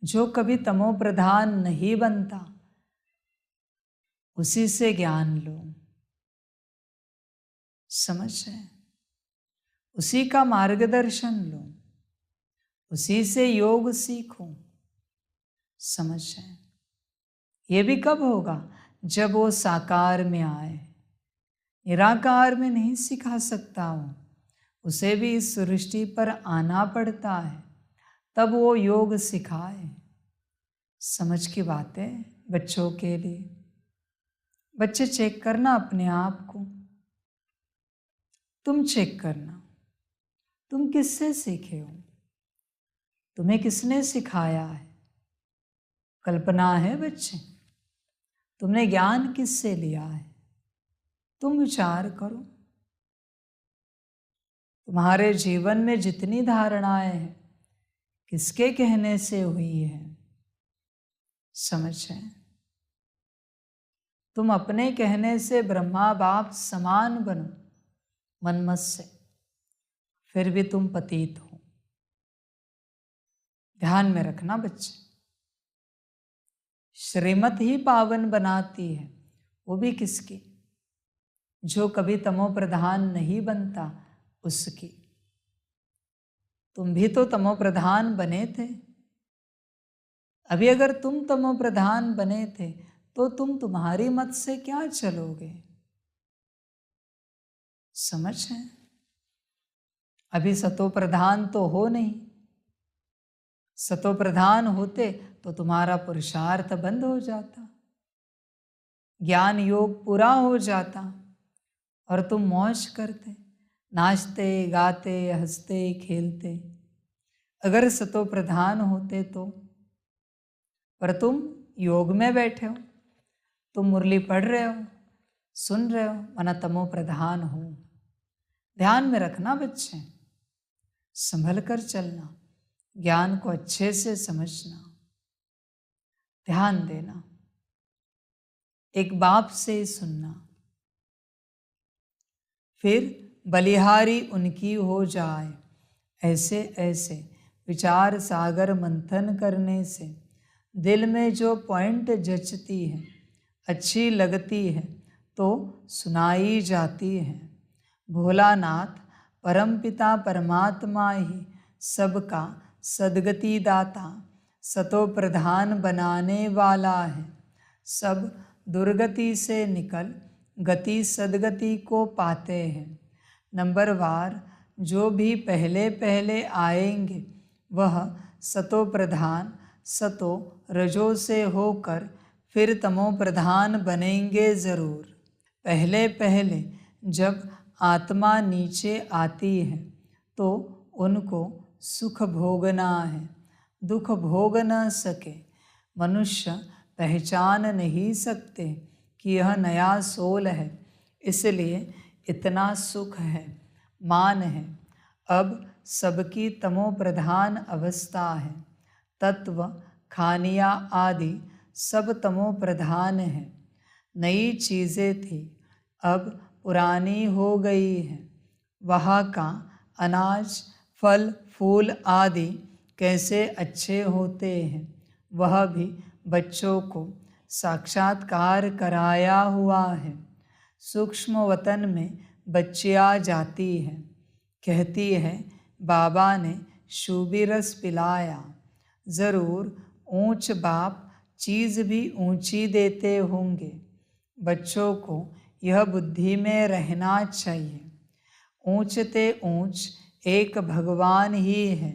जो कभी तमो प्रधान नहीं बनता उसी से ज्ञान लो। समझ है, उसी का मार्गदर्शन लो, उसी से योग सीखो। समझ है, ये भी कब होगा जब वो साकार में आए। निराकार में नहीं सिखा सकता वो, उसे भी इस सृष्टि पर आना पड़ता है, तब वो योग सिखाए। समझ की बातें बच्चों के लिए। बच्चे चेक करना अपने आप को। तुम चेक करना, तुम किससे सीखे हो, तुम्हें किसने सिखाया है। कल्पना है बच्चे, तुमने ज्ञान किससे लिया है। तुम विचार करो। तुम्हारे जीवन में जितनी धारणाएं हैं किसके कहने से हुई है। समझ है, तुम अपने कहने से ब्रह्मा बाप समान बनो मनमत से, फिर भी तुम पतित हो। ध्यान में रखना बच्चे, श्रीमत ही पावन बनाती है, वो भी किसकी, जो कभी तमो प्रधान नहीं बनता उसकी। तुम भी तो तमो प्रधान बने थे। अभी अगर तुम तमो प्रधान बने थे तो तुम तुम्हारी मत से क्या चलोगे। समझ है, अभी सतो प्रधान तो हो नहीं। सतो प्रधान होते तो तुम्हारा पुरुषार्थ बंद हो जाता। ज्ञान योग पूरा हो जाता और तुम मौज करते, नाचते गाते हंसते खेलते। अगर सतो प्रधान होते तो, पर तुम योग में बैठे हो, तुम मुरली पढ़ रहे हो, सुन रहे हो, माना तमो प्रधान हो। ध्यान में रखना बच्चे, संभल कर चलना, ज्ञान को अच्छे से समझना, ध्यान देना, एक बाप से सुनना। फिर बलिहारी उनकी हो जाए, ऐसे ऐसे विचार सागर मंथन करने से दिल में जो पॉइंट जचती है, अच्छी लगती है, तो सुनाई जाती है। भोलानाथ परमपिता परमात्मा ही सबका सद्गति दाता, सतो प्रधान बनाने वाला है। सब दुर्गति से निकल गति सद्गति को पाते हैं। नंबरवार जो भी पहले पहले आएंगे वह सतो प्रधान सतो रजो से होकर फिर तमो प्रधान बनेंगे ज़रूर। पहले पहले जब आत्मा नीचे आती है तो उनको सुख भोगना है, दुख भोग न सके। मनुष्य पहचान नहीं सकते कि यह नया सोल है, इसलिए इतना सुख है, मान है। अब सबकी तमो प्रधान अवस्था है। तत्व खानिया आदि सब तमो प्रधान है। नई चीज़ें थी, अब पुरानी हो गई है। वहाँ का अनाज फल फूल आदि कैसे अच्छे होते हैं, वह भी बच्चों को साक्षात्कार कराया हुआ है। सूक्ष्म वतन में बच्चियाँ जाती हैं, कहती है बाबा ने शूबी रस पिलाया। ज़रूर ऊंच बाप चीज़ भी ऊंची देते होंगे। बच्चों को यह बुद्धि में रहना चाहिए, ऊंचते ऊंच एक भगवान ही है।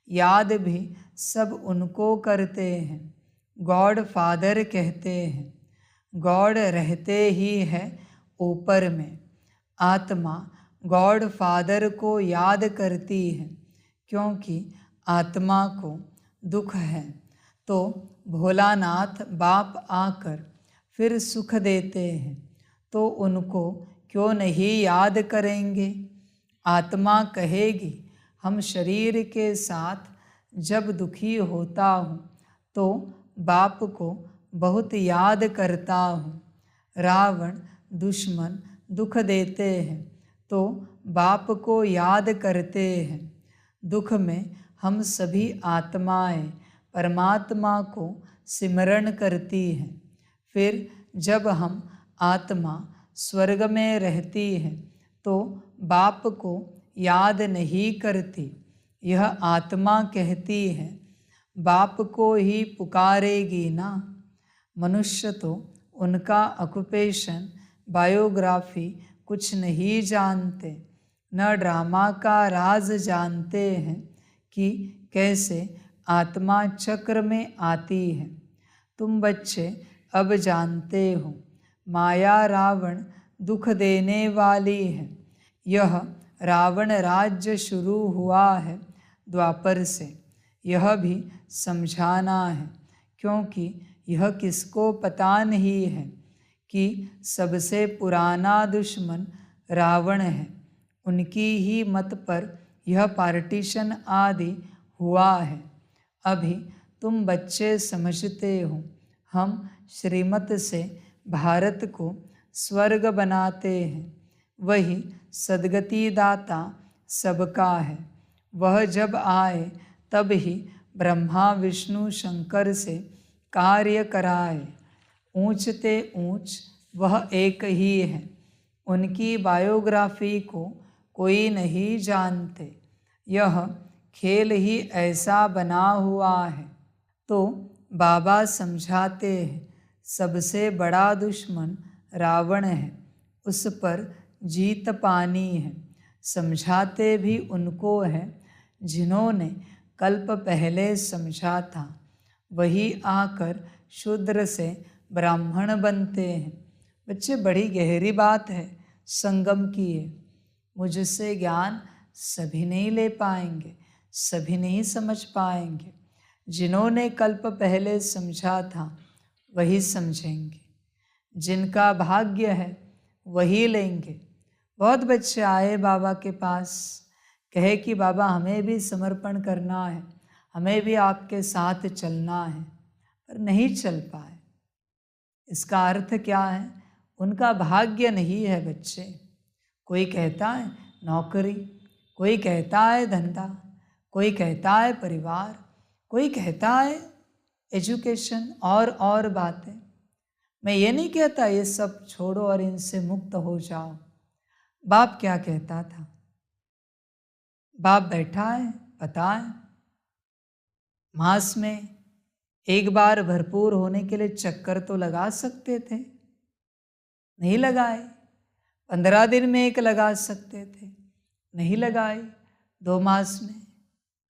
याद भी सब उनको करते हैं, गॉड फादर कहते हैं। गॉड रहते ही है ऊपर में। आत्मा गॉड फादर को याद करती है, क्योंकि आत्मा को दुख है। तो भोलानाथ बाप आकर फिर सुख देते हैं, तो उनको क्यों नहीं याद करेंगे। आत्मा कहेगी हम शरीर के साथ जब दुखी होता हूँ तो बाप को बहुत याद करता हूँ। रावण दुश्मन दुख देते हैं तो बाप को याद करते हैं। दुख में हम सभी आत्माएं परमात्मा को सिमरण करती हैं। फिर जब हम आत्मा स्वर्ग में रहती है तो बाप को याद नहीं करती। यह आत्मा कहती है बाप को ही पुकारेगी ना। मनुष्य तो उनका ऑक्यूपेशन बायोग्राफी कुछ नहीं जानते, न ड्रामा का राज जानते हैं कि कैसे आत्मा चक्र में आती है। तुम बच्चे अब जानते हो माया रावण दुख देने वाली है। यह रावण राज्य शुरू हुआ है द्वापर से, यह भी समझाना है, क्योंकि यह किसको पता नहीं है कि सबसे पुराना दुश्मन रावण है। उनकी ही मत पर यह पार्टीशन आदि हुआ है। अभी तुम बच्चे समझते हो हम श्रीमत से भारत को स्वर्ग बनाते हैं, वही सद्गति दाता सबका है। वह जब आए तब ही ब्रह्मा विष्णु शंकर से कार्य कराए। ऊंचते ऊंच वह एक ही है, उनकी बायोग्राफी को कोई नहीं जानते। यह खेल ही ऐसा बना हुआ है। तो बाबा समझाते हैं सबसे बड़ा दुश्मन रावण है, उस पर जीत पानी है। समझाते भी उनको है जिन्होंने कल्प पहले समझा था। वही आकर शूद्र से ब्राह्मण बनते हैं। बच्चे, बड़ी गहरी बात है, संगम की है। मुझसे ज्ञान सभी नहीं ले पाएंगे, सभी नहीं समझ पाएंगे। जिन्होंने कल्प पहले समझा था वही समझेंगे, जिनका भाग्य है वही लेंगे। बहुत बच्चे आए बाबा के पास, कहे कि बाबा हमें भी समर्पण करना है, हमें भी आपके साथ चलना है, पर नहीं चल पाए। इसका अर्थ क्या है? उनका भाग्य नहीं है बच्चे। कोई कहता है नौकरी, कोई कहता है धंधा, कोई कहता है परिवार, कोई कहता है एजुकेशन और बातें। मैं ये नहीं कहता ये सब छोड़ो और इनसे मुक्त हो जाओ। बाप क्या कहता था? बाप बैठा है, पता है, मास में एक बार भरपूर होने के लिए चक्कर तो लगा सकते थे, नहीं लगाए। 15 दिन में एक लगा सकते थे, नहीं लगाए। 2 मास में,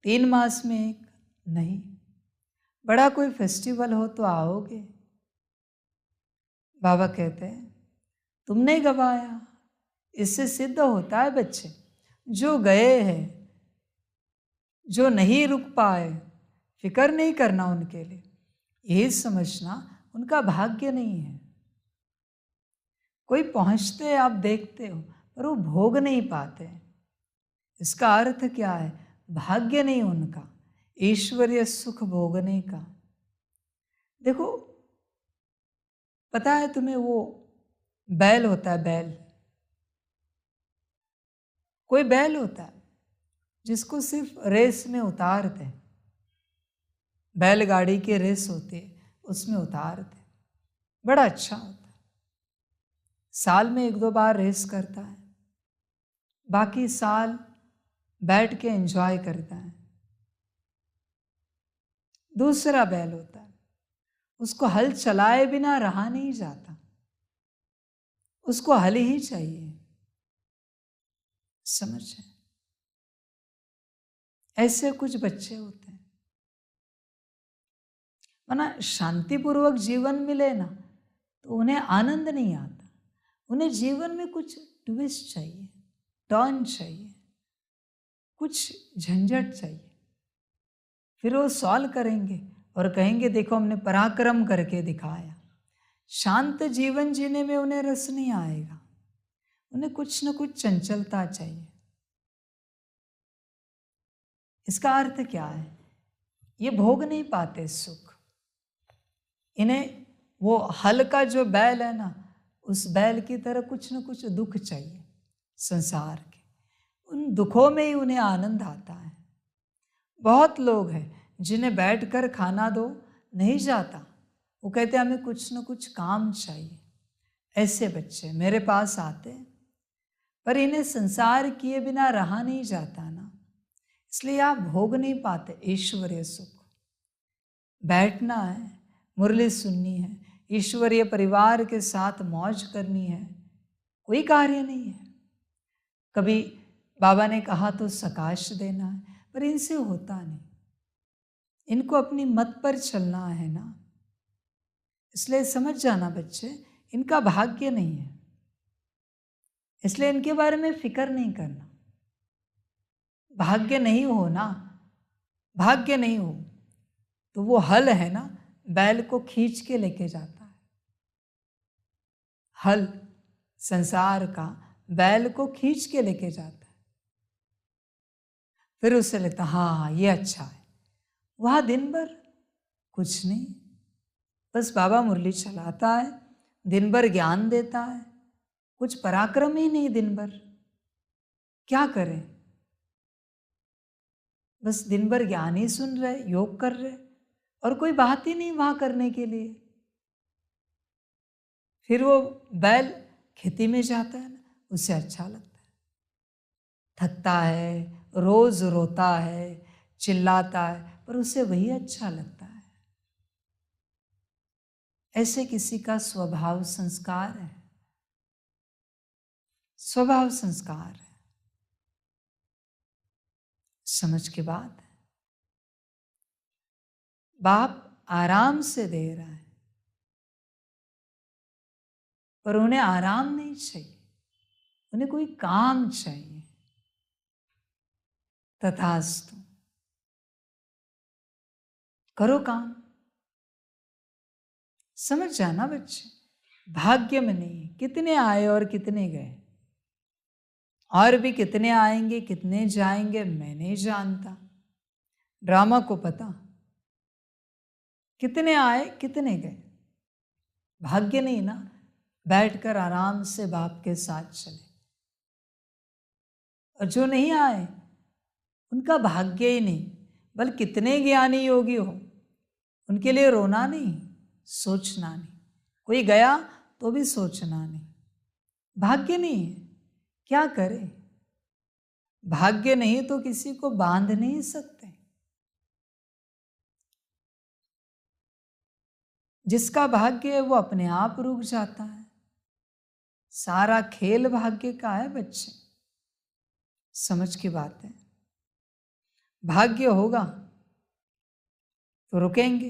3 मास में एक, नहीं। बड़ा कोई फेस्टिवल हो तो आओगे। बाबा कहते हैं तुमने गवाया। इससे सिद्ध होता है बच्चे, जो गए हैं, जो नहीं रुक पाए, फिक्र नहीं करना उनके लिए, यही समझना उनका भाग्य नहीं है। कोई पहुंचते आप देखते हो, पर वो भोग नहीं पाते। इसका अर्थ क्या है? भाग्य नहीं उनका ईश्वरीय सुख भोगने का। देखो, पता है तुम्हें, वो बैल होता है, बैल, कोई बैल होता है जिसको सिर्फ रेस में उतारते, बैलगाड़ी की रेस होती है उसमें उतारते, बड़ा अच्छा होता है। साल में 1-2 बार रेस करता है, बाकी साल बैठ के एंजॉय करता है। दूसरा बैल होता है, उसको हल चलाए बिना रहा नहीं जाता, उसको हल ही चाहिए। समझे? ऐसे कुछ बच्चे होते हैं। वरना शांतिपूर्वक जीवन मिले ना तो उन्हें आनंद नहीं आता। उन्हें जीवन में कुछ ट्विस्ट चाहिए, टर्न चाहिए, कुछ झंझट चाहिए। फिर वो सॉल्व करेंगे और कहेंगे देखो हमने पराक्रम करके दिखाया। शांत जीवन जीने में उन्हें रस नहीं आएगा, उन्हें कुछ न कुछ चंचलता चाहिए। इसका अर्थ क्या है? ये भोग नहीं पाते सुख। इन्हें वो हल का जो बैल है ना, उस बैल की तरह कुछ न कुछ दुख चाहिए संसार के। उन दुखों में ही उन्हें आनंद आता है। बहुत लोग हैं जिन्हें बैठकर खाना दो नहीं जाता, वो कहते हैं हमें कुछ न कुछ काम चाहिए। ऐसे बच्चे मेरे पास आते हैं, पर इन्हें संसार किए बिना रहा नहीं जाता ना, इसलिए आप भोग नहीं पाते ईश्वरीय सुख। बैठना है, मुरली सुननी है, ईश्वरीय परिवार के साथ मौज करनी है, कोई कार्य नहीं है। कभी बाबा ने कहा तो सकाश देना है, पर इनसे होता नहीं। इनको अपनी मत पर चलना है ना, इसलिए समझ जाना बच्चे, इनका भाग्य नहीं है, इसलिए इनके बारे में फिक्र नहीं करना। भाग्य नहीं हो ना, भाग्य नहीं हो तो वो हल है ना, बैल को खींच के लेके जाता है। हल संसार का बैल को खींच के लेके जाता है। फिर उसे लगता हाँ ये अच्छा है। वहाँ दिन भर कुछ नहीं, बस बाबा मुरली चलाता है, दिन भर ज्ञान देता है, कुछ पराक्रम ही नहीं दिन भर। क्या करें? बस दिन भर ज्ञान ही सुन रहे, योग कर रहे, और कोई बात ही नहीं वहाँ करने के लिए। फिर वो बैल खेती में जाता है ना, उसे अच्छा लगता है। थकता है, रोज रोता है, चिल्लाता है, पर उसे वही अच्छा लगता है। ऐसे किसी का स्वभाव संस्कार है, स्वभाव संस्कार है। समझ के बात है। बाप आराम से दे रहा है, पर उन्हें आराम नहीं चाहिए, उन्हें कोई काम चाहिए। तथास्तु, करो काम। समझ जाना बच्चे, भाग्य में नहीं कितने आए और कितने गए, और भी कितने आएंगे कितने जाएंगे मैं नहीं जानता। ड्रामा को पता कितने आए कितने गए। भाग्य नहीं ना, बैठकर आराम से बाप के साथ चले। और जो नहीं आए उनका भाग्य ही नहीं, बल्कि कितने ज्ञानी योगी हो, उनके लिए रोना नहीं, सोचना नहीं। कोई गया तो भी सोचना नहीं। भाग्य नहीं है, क्या करे। भाग्य नहीं तो किसी को बांध नहीं सकते। जिसका भाग्य है वो अपने आप रुक जाता है। सारा खेल भाग्य का है बच्चे, समझ की बात है। भाग्य होगा तो रुकेंगे,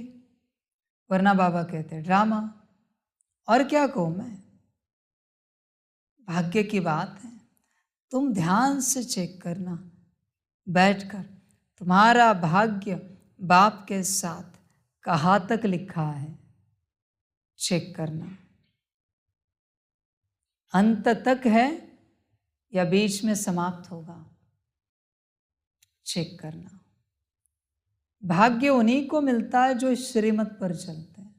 वरना बाबा कहते ड्रामा। और क्या कहूं मैं, भाग्य की बात है। तुम ध्यान से चेक करना बैठकर, तुम्हारा भाग्य बाप के साथ कहाँ तक लिखा है, चेक करना। अंत तक है या बीच में समाप्त होगा, चेक करना। भाग्य उन्हीं को मिलता है जो श्रीमत पर चलते हैं,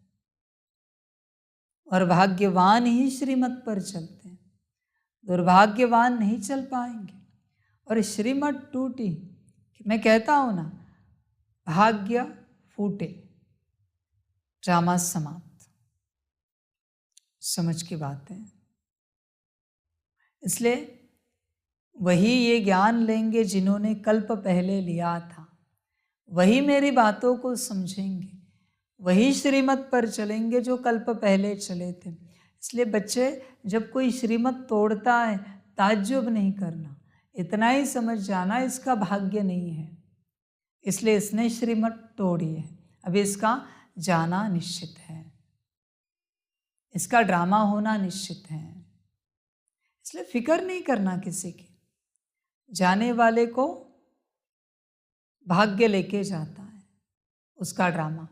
और भाग्यवान ही श्रीमत पर चलते हैं। दुर्भाग्यवान नहीं चल पाएंगे। और श्रीमत टूटी, मैं कहता हूं ना, भाग्य फूटे, ड्रामा समाप्त। समझ की बात है। इसलिए वही ये ज्ञान लेंगे जिन्होंने कल्प पहले लिया था, वही मेरी बातों को समझेंगे, वही श्रीमत पर चलेंगे जो कल्प पहले चले थे। इसलिए बच्चे, जब कोई श्रीमत तोड़ता है ताज्जुब नहीं करना, इतना ही समझ जाना इसका भाग्य नहीं है, इसलिए इसने श्रीमत तोड़ी है। अभी इसका जाना निश्चित है, इसका ड्रामा होना निश्चित है। इसलिए फिक्र नहीं करना किसी की। जाने वाले को भाग्य लेके जाता है, उसका ड्रामा।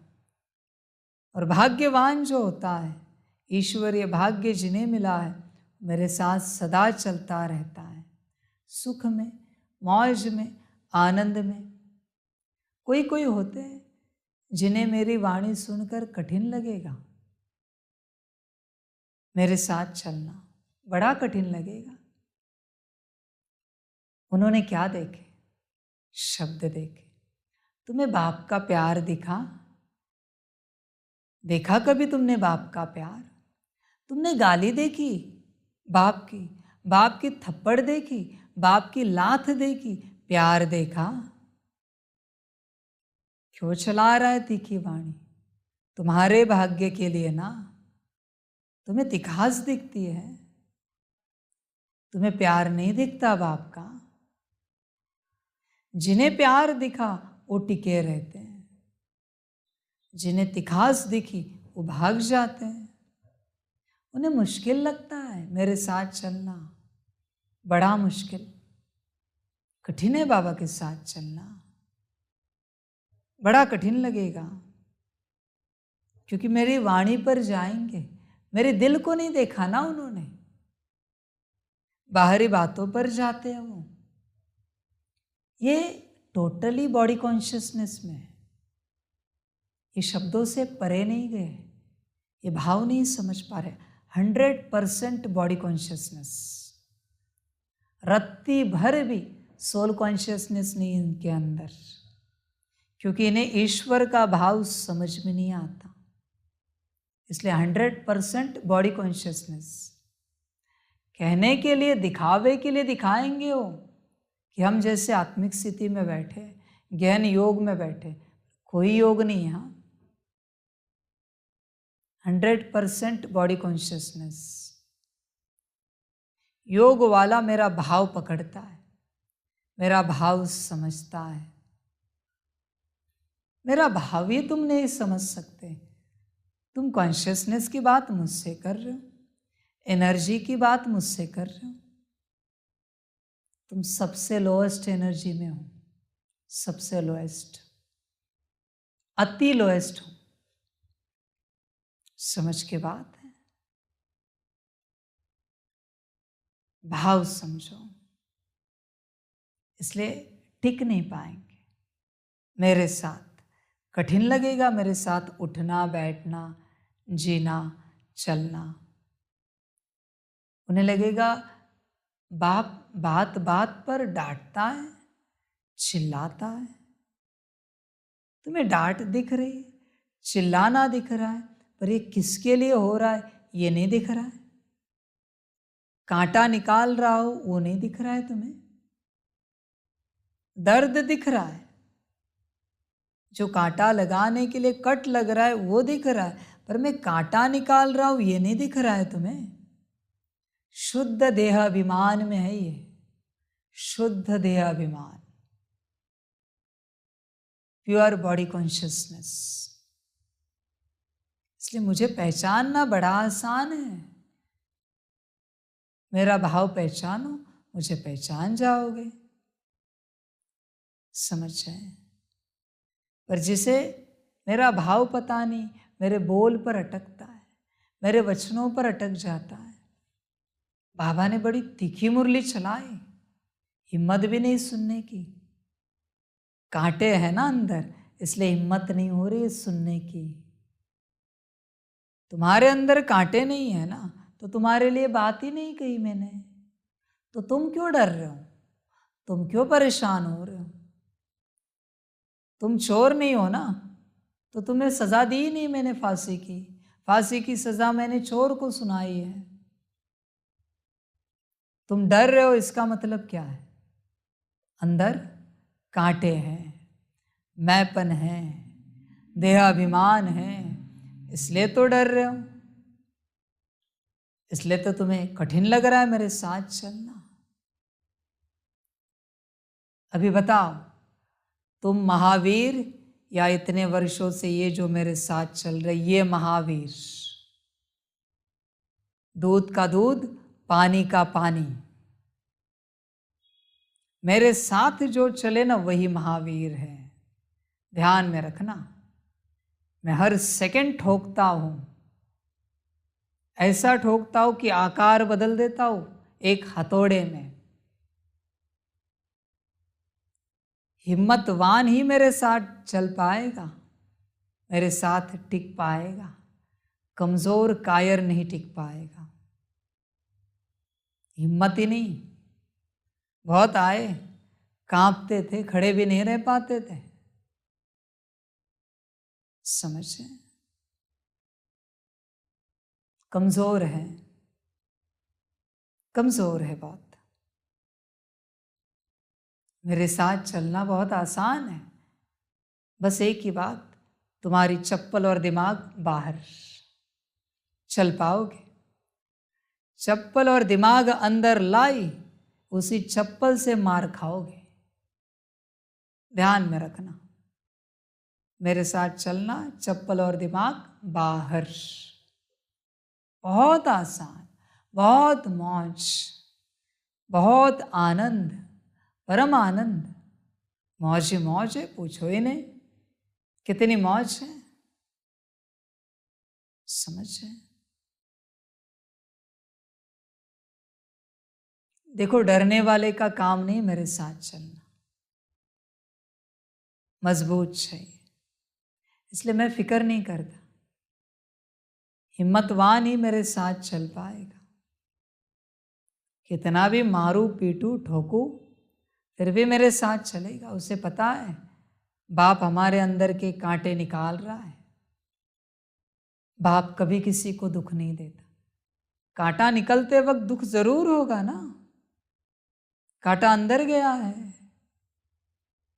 और भाग्यवान जो होता है, ईश्वरीय भाग्य जिन्हें मिला है, मेरे साथ सदा चलता रहता है, सुख में, मौज में, आनंद में। कोई कोई होते हैं जिन्हें मेरी वाणी सुनकर कठिन लगेगा, मेरे साथ चलना बड़ा कठिन लगेगा। उन्होंने क्या देखे? शब्द देखे। तुम्हें बाप का प्यार दिखा? देखा कभी तुमने बाप का प्यार? तुमने गाली देखी बाप की, बाप की थप्पड़ देखी, बाप की लात देखी, प्यार देखा? क्यों चला रहा है तीखी वाणी? तुम्हारे भाग्य के लिए ना। तुम्हें तिखास दिखती है, तुम्हें प्यार नहीं दिखता बाप का। जिन्हें प्यार दिखा वो टिके रहते हैं, जिन्हें तिखास दिखी वो भाग जाते हैं। उन्हें मुश्किल लगता है मेरे साथ चलना, बड़ा मुश्किल, कठिन है बाबा के साथ चलना, बड़ा कठिन लगेगा। क्योंकि मेरी वाणी पर जाएंगे, मेरे दिल को नहीं देखा ना उन्होंने, बाहरी बातों पर जाते हैं वो। ये टोटली बॉडी कॉन्शियसनेस में है, ये शब्दों से परे नहीं गए, ये भाव नहीं समझ पा रहे। 100% बॉडी कॉन्शियसनेस, रत्ती भर भी सोल कॉन्शियसनेस नहीं इनके अंदर, क्योंकि इन्हें ईश्वर का भाव समझ में नहीं आता। इसलिए 100% बॉडी कॉन्शियसनेस। कहने के लिए, दिखावे के लिए दिखाएंगे वो कि हम जैसे आत्मिक स्थिति में बैठे, ज्ञान योग में बैठे, कोई योग नहीं है। 100% बॉडी कॉन्शियसनेस। योग वाला मेरा भाव पकड़ता है, मेरा भाव समझता है। मेरा भाव ही तुम नहीं समझ सकते। तुम कॉन्शियसनेस की बात मुझसे कर रहे हो। एनर्जी की बात मुझसे कर रहे हो। तुम सबसे लोएस्ट एनर्जी में हो, सबसे लोएस्ट, अति लोएस्ट हो। समझ के बात है, भाव समझो। इसलिए टिक नहीं पाएंगे मेरे साथ। कठिन लगेगा मेरे साथ उठना, बैठना, जीना, चलना। उन्हें लगेगा बाप बात बात पर डांटता है, चिल्लाता है। तुम्हें डांट दिख रही है, चिल्लाना दिख रहा है, पर ये किसके लिए हो रहा है ये नहीं दिख रहा है। कांटा निकाल रहा हो वो नहीं दिख रहा है तुम्हें। दर्द दिख रहा है, जो कांटा लगाने के लिए कट लग रहा है वो दिख रहा है, पर मैं कांटा निकाल रहा हूं ये नहीं दिख रहा है तुम्हें। शुद्ध देहाभिमान में है ये, शुद्ध देहाभिमान, प्योर बॉडी कॉन्शियसनेस। इसलिए मुझे पहचानना बड़ा आसान है। मेरा भाव पहचानो, मुझे पहचान जाओगे। समझ जाए। पर जिसे मेरा भाव पता नहीं, मेरे बोल पर अटकता है, मेरे वचनों पर अटक जाता है। बाबा ने बड़ी तीखी मुरली चलाई, हिम्मत भी नहीं सुनने की। कांटे हैं ना अंदर, इसलिए हिम्मत नहीं हो रही सुनने की। तुम्हारे अंदर कांटे नहीं है ना, तो तुम्हारे लिए बात ही नहीं कही मैंने। तो तुम क्यों डर रहे हो, तुम क्यों परेशान हो रहे हो? तुम चोर नहीं हो ना, तो तुम्हें सजा दी नहीं मैंने फांसी की। फांसी की सजा मैंने चोर को सुनाई है। तुम डर रहे हो, इसका मतलब क्या है? अंदर कांटे हैं, मैपन है, देहाभिमान है, इसलिए तो डर रहे हो। इसलिए तो तुम्हें कठिन लग रहा है मेरे साथ चलना। अभी बताओ, तुम महावीर या इतने वर्षों से ये जो मेरे साथ चल रहे ये महावीर? दूध का दूध, पानी का पानी। मेरे साथ जो चले ना वही महावीर है। ध्यान में रखना, मैं हर सेकंड ठोकता हूं, ऐसा ठोकता हूं कि आकार बदल देता हूं एक हथौड़े में। हिम्मतवान ही मेरे साथ चल पाएगा, मेरे साथ टिक पाएगा। कमजोर कायर नहीं टिक पाएगा। हिम्मत ही नहीं। बहुत आए, कांपते थे, खड़े भी नहीं रह पाते थे। समझे? कमजोर है, कमजोर है बहुत। मेरे साथ चलना बहुत आसान है। बस एक ही बात, तुम्हारी चप्पल और दिमाग बाहर। चल पाओगे? चप्पल और दिमाग अंदर लाई, उसी चप्पल से मार खाओगे। ध्यान में रखना, मेरे साथ चलना, चप्पल और दिमाग बाहर। बहुत आसान, बहुत मौज, बहुत आनंद, परम आनंद। मौज ही मौज है, पूछो ही नहीं कितनी मौज है। समझे? देखो, डरने वाले का काम नहीं मेरे साथ चलना, मजबूत चाहिए। इसलिए मैं फिक्र नहीं करता। हिम्मतवान ही मेरे साथ चल पाएगा। कितना भी मारू, पीटू, ठोकू, फिर भी मेरे साथ चलेगा। उसे पता है बाप हमारे अंदर के कांटे निकाल रहा है। बाप कभी किसी को दुख नहीं देता। कांटा निकलते वक्त दुख जरूर होगा ना, कांटा अंदर गया है,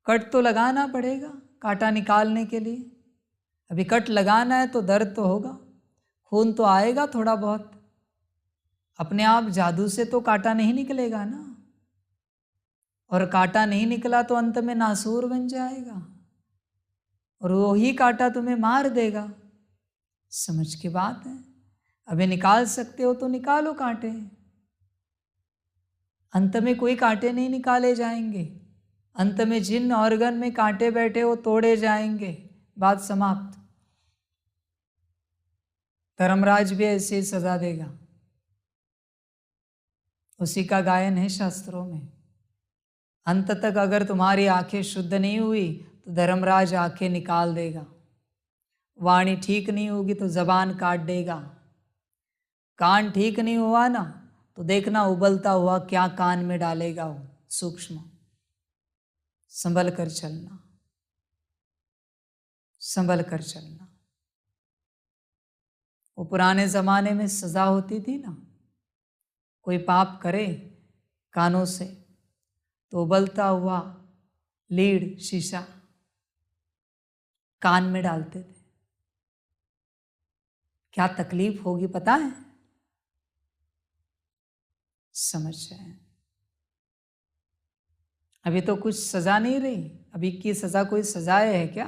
कट तो लगाना पड़ेगा कांटा निकालने के लिए। अभी कट लगाना है तो दर्द तो होगा, खून तो आएगा थोड़ा बहुत। अपने आप जादू से तो कांटा नहीं निकलेगा ना, और कांटा नहीं निकला तो अंत में नासूर बन जाएगा और वही कांटा तुम्हें मार देगा। समझ की बात है? अभी निकाल सकते हो तो निकालो कांटे, अंत में कोई कांटे नहीं निकाले जाएंगे। अंत में जिन ऑर्गन में कांटे बैठे वो तोड़े जाएंगे, बात समाप्त। धर्मराज भी ऐसे ही सजा देगा, उसी का गायन है शास्त्रों में। अंत तक अगर तुम्हारी आंखें शुद्ध नहीं हुई तो धर्मराज आंखें निकाल देगा। वाणी ठीक नहीं होगी तो जबान काट देगा। कान ठीक नहीं हुआ ना तो देखना उबलता हुआ क्या कान में डालेगा वो, सूक्ष्म। संभल कर चलना, संभल कर चलना। वो पुराने जमाने में सजा होती थी ना, कोई पाप करे कानों से तो उबलता हुआ लीड शीशा कान में डालते थे। क्या तकलीफ होगी पता है? समझ जाए। अभी तो कुछ सजा नहीं रही, अभी की सजा कोई सजाए है क्या?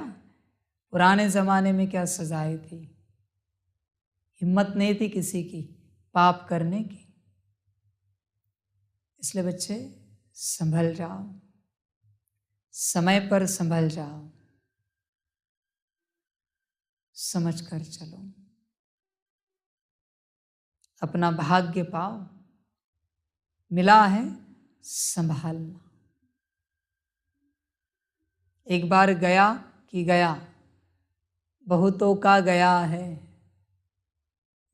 पुराने जमाने में क्या सजाएं थी? हिम्मत नहीं थी किसी की पाप करने की। इसलिए बच्चे संभल जाओ, समय पर संभल जाओ, समझ कर चलो, अपना भाग्य पाओ। मिला है संभालना। एक बार गया कि गया, बहुतों का गया है।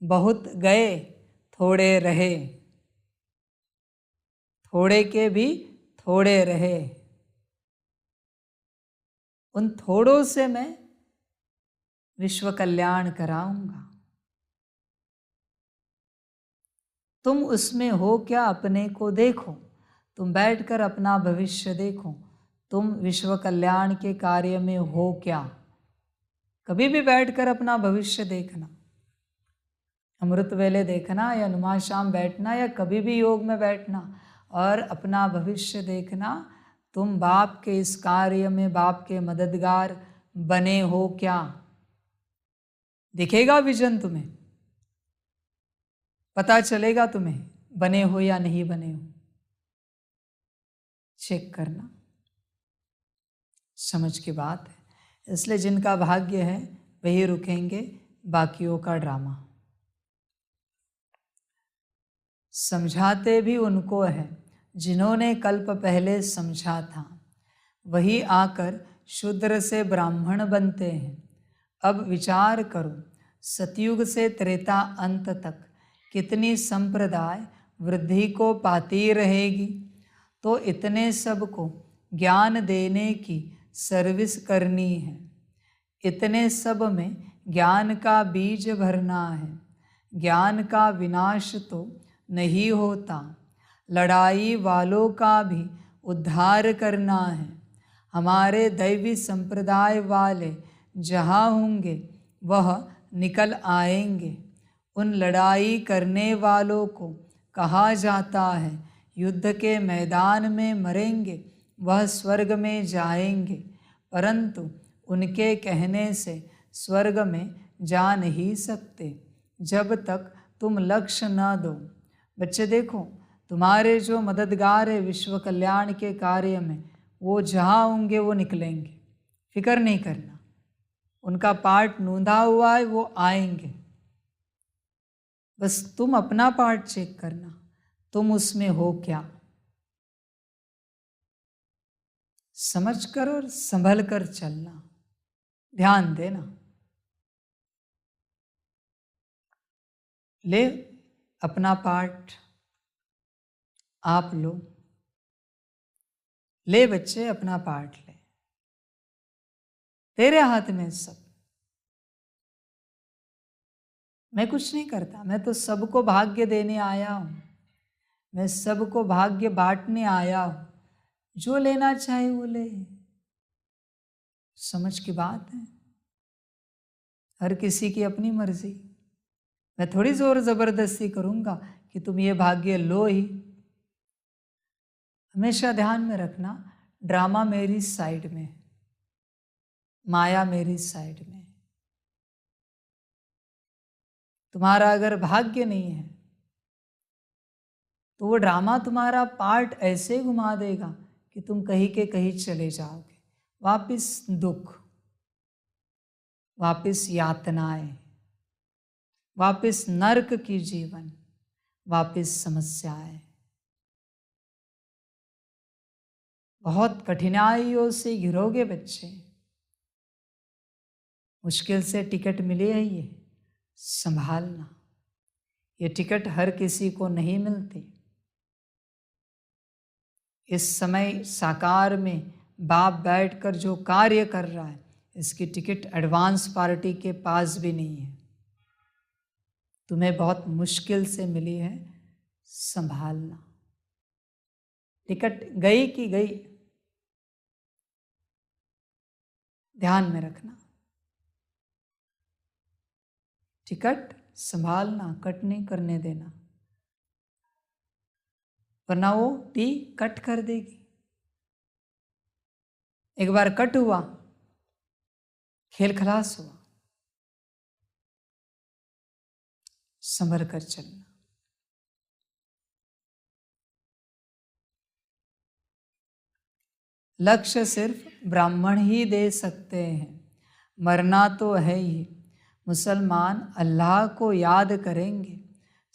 बहुत गए थोड़े रहे, थोड़े के भी थोड़े रहे। उन थोड़ों से मैं विश्व कल्याण कराऊंगा। तुम उसमें हो क्या अपने को देखो, तुम बैठकर अपना भविष्य देखो। तुम विश्व कल्याण के कार्य में हो क्या? कभी भी बैठकर अपना भविष्य देखना, अमृत वेले देखना या नुमाशाम बैठना या कभी भी योग में बैठना और अपना भविष्य देखना। तुम बाप के इस कार्य में बाप के मददगार बने हो क्या? दिखेगा विजन तुम्हें, पता चलेगा तुम्हें बने हो या नहीं बने हो। चेक करना, समझ की बात है। इसलिए जिनका भाग्य है वही रुकेंगे, बाकियों का ड्रामा। समझाते भी उनको है जिन्होंने कल्प पहले समझा था, वही आकर शूद्र से ब्राह्मण बनते हैं। अब विचार करो, सतयुग से त्रेता अंत तक कितनी संप्रदाय वृद्धि को पाती रहेगी। तो इतने सबको ज्ञान देने की सर्विस करनी है। इतने सब में ज्ञान का बीज भरना है। ज्ञान का विनाश तो नहीं होता, लड़ाई वालों का भी उद्धार करना है। हमारे दैवी संप्रदाय वाले जहाँ होंगे वह निकल आएंगे। उन लड़ाई करने वालों को कहा जाता है युद्ध के मैदान में मरेंगे वह स्वर्ग में जाएंगे, परंतु उनके कहने से स्वर्ग में जा नहीं सकते जब तक तुम लक्ष्य न दो। बच्चे देखो, तुम्हारे जो मददगार है विश्व कल्याण के कार्य में, वो जहाँ होंगे वो निकलेंगे, फिक्र नहीं करना। उनका पार्ट नूंदा हुआ है, वो आएंगे। बस तुम अपना पार्ट चेक करना, तुम उसमें हो क्या, समझ कर और संभल कर चलना, ध्यान देना। ले अपना पार्ट आप लो, ले बच्चे अपना पार्ट ले, तेरे हाथ में सब। मैं कुछ नहीं करता, मैं तो सबको भाग्य देने आया हूँ, मैं सबको भाग्य बांटने आया हूँ। जो लेना चाहे वो ले, समझ की बात है। हर किसी की अपनी मर्जी, मैं थोड़ी जोर जबरदस्ती करूँगा कि तुम ये भाग्य लो ही। हमेशा ध्यान में रखना, ड्रामा मेरी साइड में, माया मेरी साइड में। तुम्हारा अगर भाग्य नहीं है तो वो ड्रामा तुम्हारा पार्ट ऐसे घुमा देगा कि तुम कहीं के कहीं चले जाओगे। वापिस दुख, वापिस यातनाएं, वापिस नरक की जीवन, वापिस समस्याएं। बहुत कठिनाइयों से घिरोगे बच्चे। मुश्किल से टिकट मिली है, ये संभालना। ये टिकट हर किसी को नहीं मिलती। इस समय साकार में बाप बैठकर जो कार्य कर रहा है, इसकी टिकट एडवांस पार्टी के पास भी नहीं है। तुम्हें बहुत मुश्किल से मिली है, संभालना। टिकट गई कि गई, ध्यान में रखना। टिकट संभालना, कट नहीं करने देना, वरना वो टी कट कर देगी। एक बार कट हुआ, खेल खलास हुआ। संभल कर चलना। लक्ष्य सिर्फ ब्राह्मण ही दे सकते हैं, मरना तो है ही। मुसलमान अल्लाह को याद करेंगे,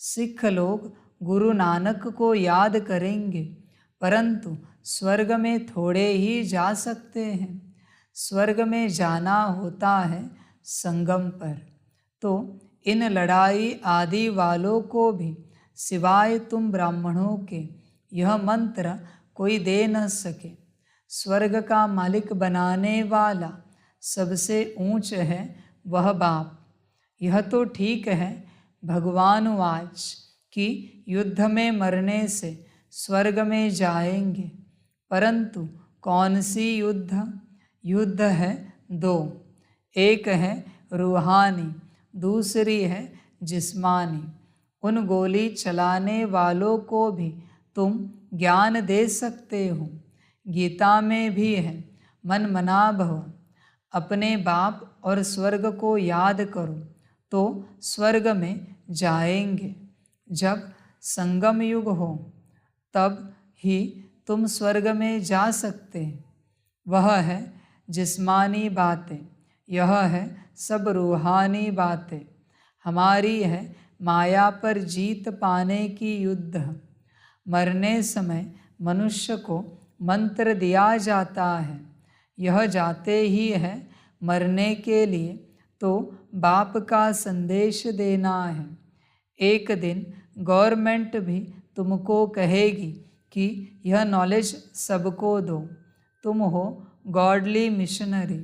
सिख लोग गुरु नानक को याद करेंगे, परंतु स्वर्ग में थोड़े ही जा सकते हैं। स्वर्ग में जाना होता है संगम पर। तो इन लड़ाई आदि वालों को भी सिवाय तुम ब्राह्मणों के यह मंत्र कोई दे न सके। स्वर्ग का मालिक बनाने वाला सबसे ऊंच है वह बाप। यह तो ठीक है भगवान वाच कि युद्ध में मरने से स्वर्ग में जाएंगे, परंतु कौन सी युद्ध? युद्ध है दो, एक है रूहानी, दूसरी है जिस्मानी। उन गोली चलाने वालों को भी तुम ज्ञान दे सकते हो। गीता में भी है, मन मना भव, अपने बाप और स्वर्ग को याद करो तो स्वर्ग में जाएंगे। जब संगम युग हो तब ही तुम स्वर्ग में जा सकते। वह है जिस्मानी बातें, यह है सब रूहानी बातें। हमारी है माया पर जीत पाने की युद्ध। मरने समय मनुष्य को मंत्र दिया जाता है, यह जाते ही है मरने के लिए तो बाप का संदेश देना है। एक दिन गवर्नमेंट भी तुमको कहेगी कि यह नॉलेज सबको दो। तुम हो गॉडली मिशनरी,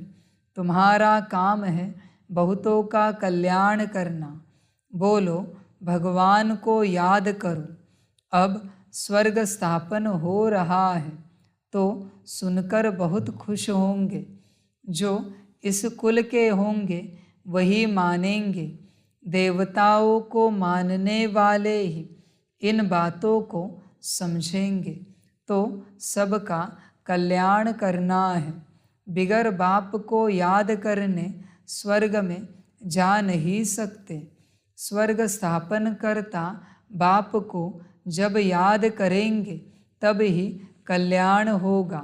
तुम्हारा काम है बहुतों का कल्याण करना। बोलो भगवान को याद करो। अब स्वर्ग स्थापन हो रहा है तो सुनकर बहुत खुश होंगे। जो इस कुल के होंगे वही मानेंगे। देवताओं को मानने वाले ही इन बातों को समझेंगे तो सबका कल्याण करना है। बिगर बाप को याद करने स्वर्ग में जा नहीं सकते। स्वर्ग स्थापन करता बाप को जब याद करेंगे तब ही कल्याण होगा।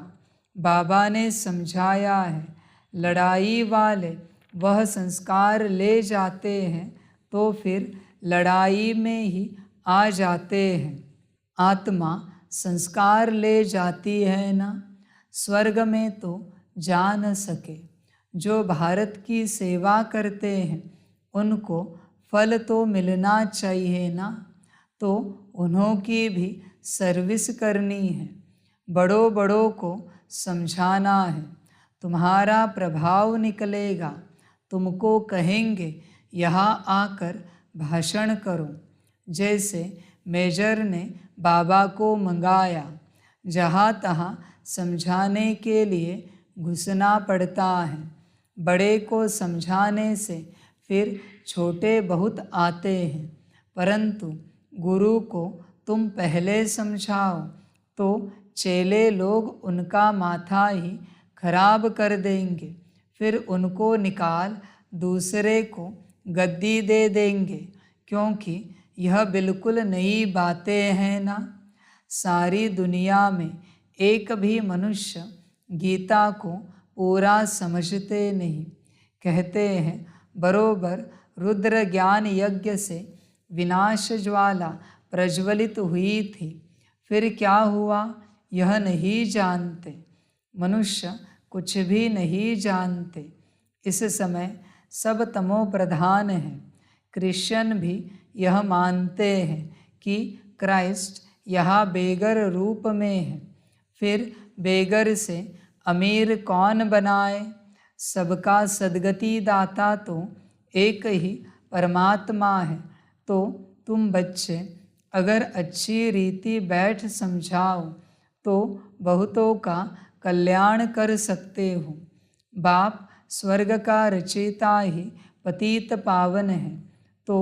बाबा ने समझाया है, लड़ाई वाले वह संस्कार ले जाते हैं तो फिर लड़ाई में ही आ जाते हैं। आत्मा संस्कार ले जाती है ना, स्वर्ग में तो जा न सके। जो भारत की सेवा करते हैं उनको फल तो मिलना चाहिए ना, तो उन्हों की भी सर्विस करनी है। बड़ों बड़ों को समझाना है, तुम्हारा प्रभाव निकलेगा। तुमको कहेंगे यहाँ आकर भाषण करो। जैसे मेजर ने बाबा को मंगाया, जहाँ तहाँ समझाने के लिए घुसना पड़ता है। बड़े को समझाने से फिर छोटे बहुत आते हैं, परंतु गुरु को तुम पहले समझाओ तो चेले लोग उनका माथा ही खराब कर देंगे। फिर उनको निकाल दूसरे को गद्दी दे देंगे। क्योंकि यह बिल्कुल नई बातें हैं ना। सारी दुनिया में एक भी मनुष्य गीता को पूरा समझते नहीं। कहते हैं बरोबर रुद्र ज्ञान यज्ञ से विनाश ज्वाला प्रज्वलित हुई थी, फिर क्या हुआ यह नहीं जानते। मनुष्य कुछ भी नहीं जानते। इस समय सब तमो प्रधान हैं। क्रिश्चियन भी यह मानते हैं कि क्राइस्ट यहाँ बेगर रूप में है। फिर बेगर से अमीर कौन बनाए। सबका सद्गति दाता तो एक ही परमात्मा है। तो तुम बच्चे अगर अच्छी रीति बैठ समझाओ तो बहुतों का कल्याण कर सकते हो। बाप स्वर्ग का रचयिता ही पतित पावन है, तो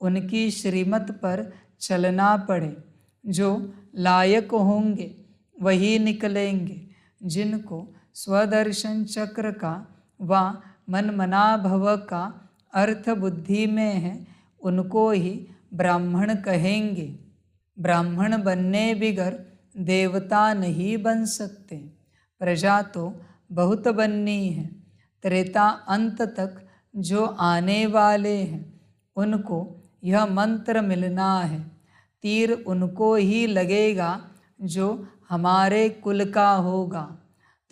उनकी श्रीमत पर चलना पड़े। जो लायक होंगे वही निकलेंगे। जिनको स्वदर्शन चक्र का व मनमनाभव का अर्थ बुद्धि में है, उनको ही ब्राह्मण कहेंगे। ब्राह्मण बनने बिगर देवता नहीं बन सकते। प्रजा तो बहुत बननी है। त्रेता अंत तक जो आने वाले हैं, उनको यह मंत्र मिलना है। तीर उनको ही लगेगा जो हमारे कुल का होगा।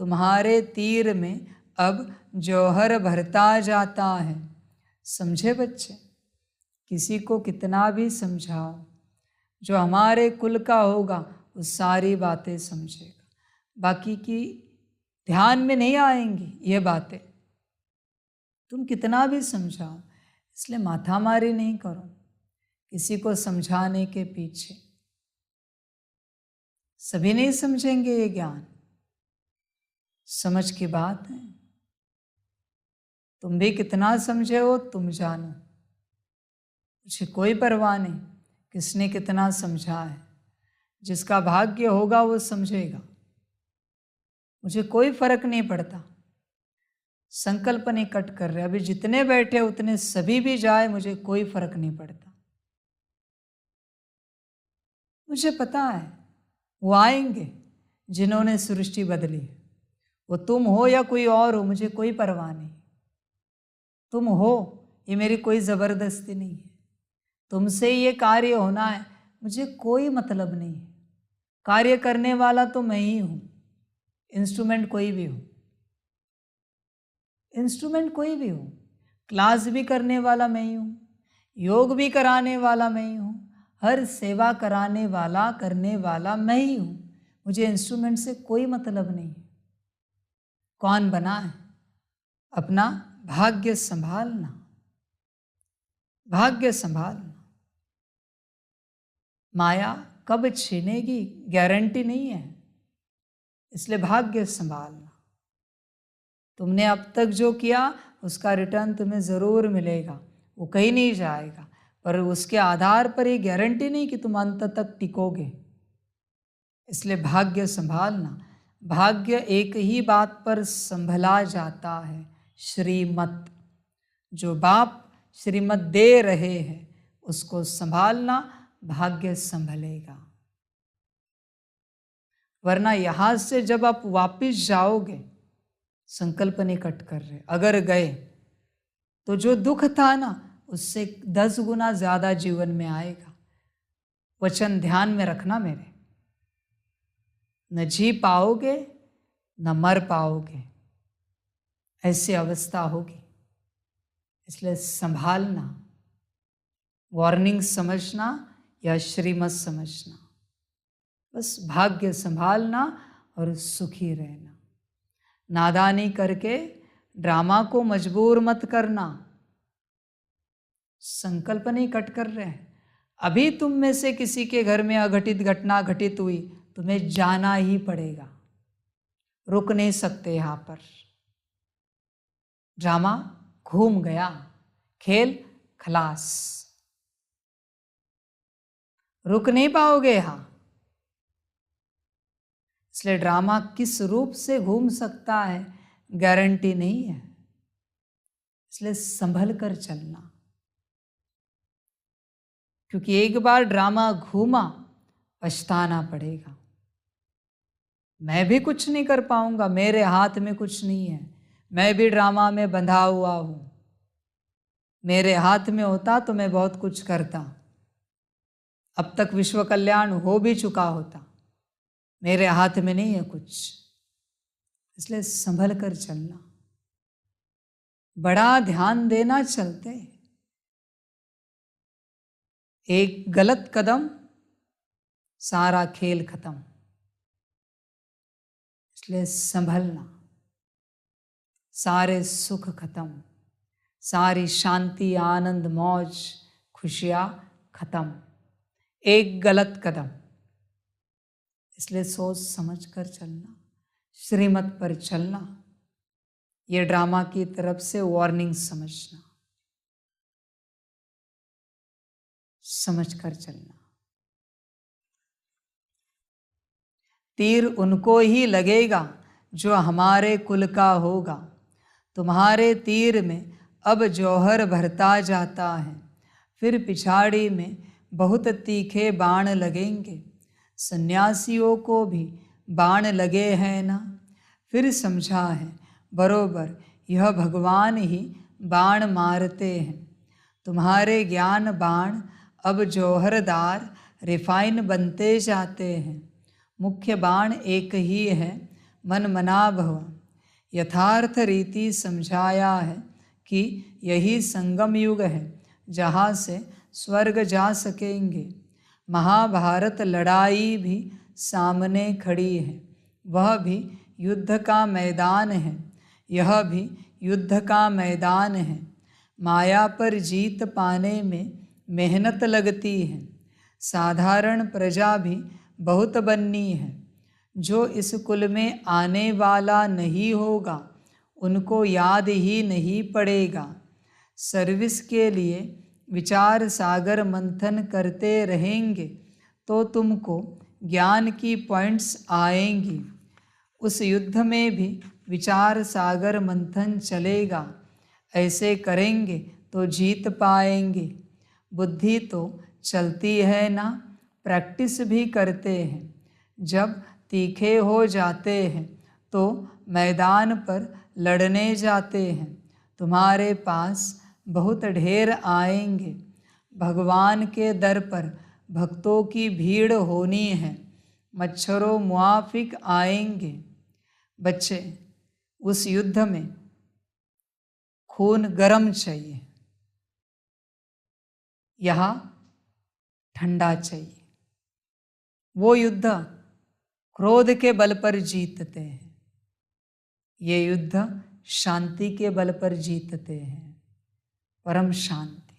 तुम्हारे तीर में अब जौहर भरता जाता है। समझे बच्चे? किसी को कितना भी समझाओ, जो हमारे कुल का होगा वो सारी बातें समझेगा, बाकी की ध्यान में नहीं आएंगी ये बातें। तुम कितना भी समझाओ, इसलिए माथामारी नहीं करो किसी को समझाने के पीछे। सभी नहीं समझेंगे ये ज्ञान, समझ की बात है। तुम भी कितना समझे हो तुम जानो, मुझे कोई परवाह नहीं किसने कितना समझा है। जिसका भाग्य होगा वो समझेगा, मुझे कोई फर्क नहीं पड़ता। संकल्प नहीं कट कर रहे, अभी जितने बैठे उतने सभी भी जाए, मुझे कोई फर्क नहीं पड़ता। मुझे पता है वो आएंगे जिन्होंने सृष्टि बदली है। वो तुम हो या कोई और हो, मुझे कोई परवाह नहीं। तुम हो, ये मेरी कोई ज़बरदस्ती नहीं है। तुमसे ये कार्य होना है, मुझे कोई मतलब नहीं है। कार्य करने वाला तो मैं ही हूँ। इंस्ट्रूमेंट कोई भी हो, इंस्ट्रूमेंट कोई भी हो। क्लास भी करने वाला मैं ही हूँ, योग भी कराने वाला मैं ही हूँ, हर सेवा कराने वाला करने वाला मैं ही हूँ। मुझे इंस्ट्रूमेंट से कोई मतलब नहीं है। कौन बना है? अपना भाग्य संभालना, भाग्य संभालना। माया कब छीनेगी गारंटी नहीं है, इसलिए भाग्य संभालना। तुमने अब तक जो किया उसका रिटर्न तुम्हें ज़रूर मिलेगा, वो कहीं नहीं जाएगा, पर उसके आधार पर ये गारंटी नहीं कि तुम अंत तक टिकोगे। इसलिए भाग्य संभालना। भाग्य एक ही बात पर संभला जाता है, श्रीमत। जो बाप श्रीमत दे रहे हैं उसको संभालना, भाग्य संभलेगा। वरना यहाँ से जब आप वापिस जाओगे, संकल्प नहीं कट कर रहे, अगर गए तो जो दुख था ना उससे 10 गुना ज़्यादा जीवन में आएगा। वचन ध्यान में रखना मेरे, न जी पाओगे न मर पाओगे, ऐसी अवस्था होगी। इसलिए संभालना, वार्निंग समझना या श्रीमत समझना, बस भाग्य संभालना और सुखी रहना। नादानी करके ड्रामा को मजबूर मत करना। संकल्प नहीं कट कर रहे हैं। अभी तुम में से किसी के घर में अघटित घटना घटित हुई, तुम्हें जाना ही पड़ेगा, रुक नहीं सकते। यहाँ पर ड्रामा घूम गया, खेल खलास, रुक नहीं पाओगे यहाँ। इसलिए ड्रामा किस रूप से घूम सकता है गारंटी नहीं है, इसलिए संभल कर चलना। क्योंकि एक बार ड्रामा घूमा, पछताना पड़ेगा। मैं भी कुछ नहीं कर पाऊंगा, मेरे हाथ में कुछ नहीं है, मैं भी ड्रामा में बंधा हुआ हूं। मेरे हाथ में होता तो मैं बहुत कुछ करता, अब तक विश्व कल्याण हो भी चुका होता। मेरे हाथ में नहीं है कुछ, इसलिए संभल कर चलना, बड़ा ध्यान देना चलते। एक गलत कदम, सारा खेल खत्म। इसलिए संभलना, सारे सुख खत्म, सारी शांति, आनंद, मौज, खुशियां खत्म। एक गलत कदम, इसलिए सोच समझ कर चलना, श्रीमत पर चलना। ये ड्रामा की तरफ से वार्निंग समझना, समझ कर चलना। तीर उनको ही लगेगा जो हमारे कुल का होगा। तुम्हारे तीर में अब जौहर भरता जाता है, फिर पिछाड़ी में बहुत तीखे बाण लगेंगे। सन्यासियों को भी बाण लगे हैं ना, फिर समझा है बरोबर यह भगवान ही बाण मारते हैं। तुम्हारे ज्ञान बाण अब जौहरदार रिफाइन बनते जाते हैं। मुख्य बाण एक ही है, मन मना भव। यथार्थ रीति समझाया है कि यही संगम युग है, जहाँ से स्वर्ग जा सकेंगे। महाभारत लड़ाई भी सामने खड़ी है, वह भी युद्ध का मैदान है, यह भी युद्ध का मैदान है। माया पर जीत पाने में मेहनत लगती है, साधारण प्रजा भी बहुत बननी है। जो इस कुल में आने वाला नहीं होगा, उनको याद ही नहीं पड़ेगा। सर्विस के लिए विचार सागर मंथन करते रहेंगे तो तुमको ज्ञान की पॉइंट्स आएंगी। उस युद्ध में भी विचार सागर मंथन चलेगा, ऐसे करेंगे तो जीत पाएंगे। बुद्धि तो चलती है ना, प्रैक्टिस भी करते हैं। जब तीखे हो जाते हैं तो मैदान पर लड़ने जाते हैं। तुम्हारे पास बहुत ढेर आएंगे। भगवान के दर पर भक्तों की भीड़ होनी है, मच्छरों मुआफिक आएंगे। बच्चे, उस युद्ध में खून गरम चाहिए, यहाँ ठंडा चाहिए। वो युद्ध क्रोध के बल पर जीतते हैं, ये युद्ध शांति के बल पर जीतते हैं। परम शांति।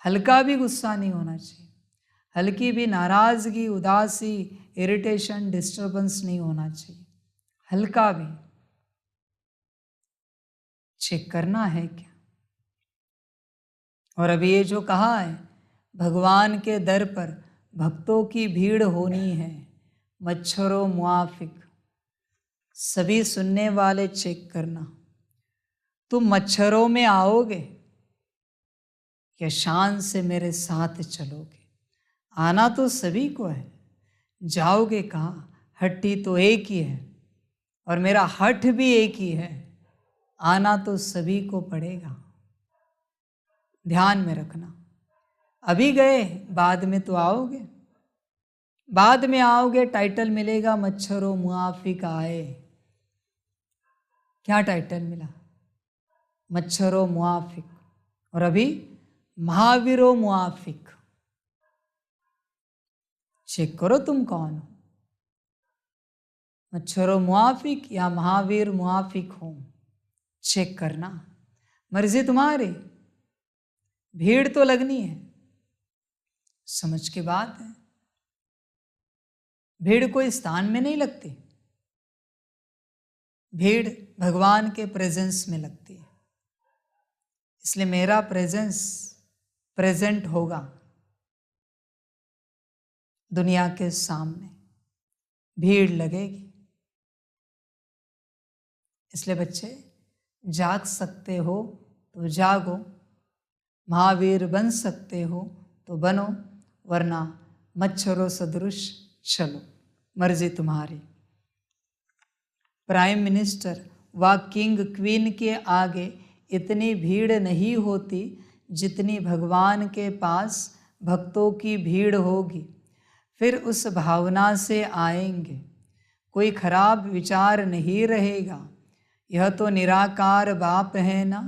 हल्का भी गुस्सा नहीं होना चाहिए, हल्की भी नाराजगी, उदासी, इरिटेशन, डिस्टर्बेंस नहीं होना चाहिए। हल्का भी चेक करना है क्या। और अभी ये जो कहा है, भगवान के दर पर भक्तों की भीड़ होनी है, मच्छरों मुआफिक। सभी सुनने वाले चेक करना, तुम मच्छरों में आओगे या शान से मेरे साथ चलोगे। आना तो सभी को है, जाओगे कहाँ। हट्टी तो एक ही है और मेरा हठ भी एक ही है, आना तो सभी को पड़ेगा। ध्यान में रखना, अभी गए बाद में तो आओगे, बाद में आओगे टाइटल मिलेगा मच्छरों मुआफिक आए। क्या टाइटल मिला? मच्छरों मुआफिक। और अभी महावीरों मुआफिक। चेक करो तुम कौन हो, मच्छरों मुआफिक या महावीर मुआफिक हो। चेक करना, मर्जी तुम्हारी, भीड़ तो लगनी है। समझ की बात है, भीड़ कोई स्थान में नहीं लगती, भीड़ भगवान के प्रेजेंस में लगती है। इसलिए मेरा प्रेजेंस प्रेजेंट होगा दुनिया के सामने, भीड़ लगेगी। इसलिए बच्चे, जाग सकते हो तो जागो, महावीर बन सकते हो तो बनो, वरना मच्छरों सदृश चलो, मर्जी तुम्हारी। प्राइम मिनिस्टर व किंग क्वीन के आगे इतनी भीड़ नहीं होती जितनी भगवान के पास भक्तों की भीड़ होगी। फिर उस भावना से आएंगे, कोई खराब विचार नहीं रहेगा। यह तो निराकार बाप है ना,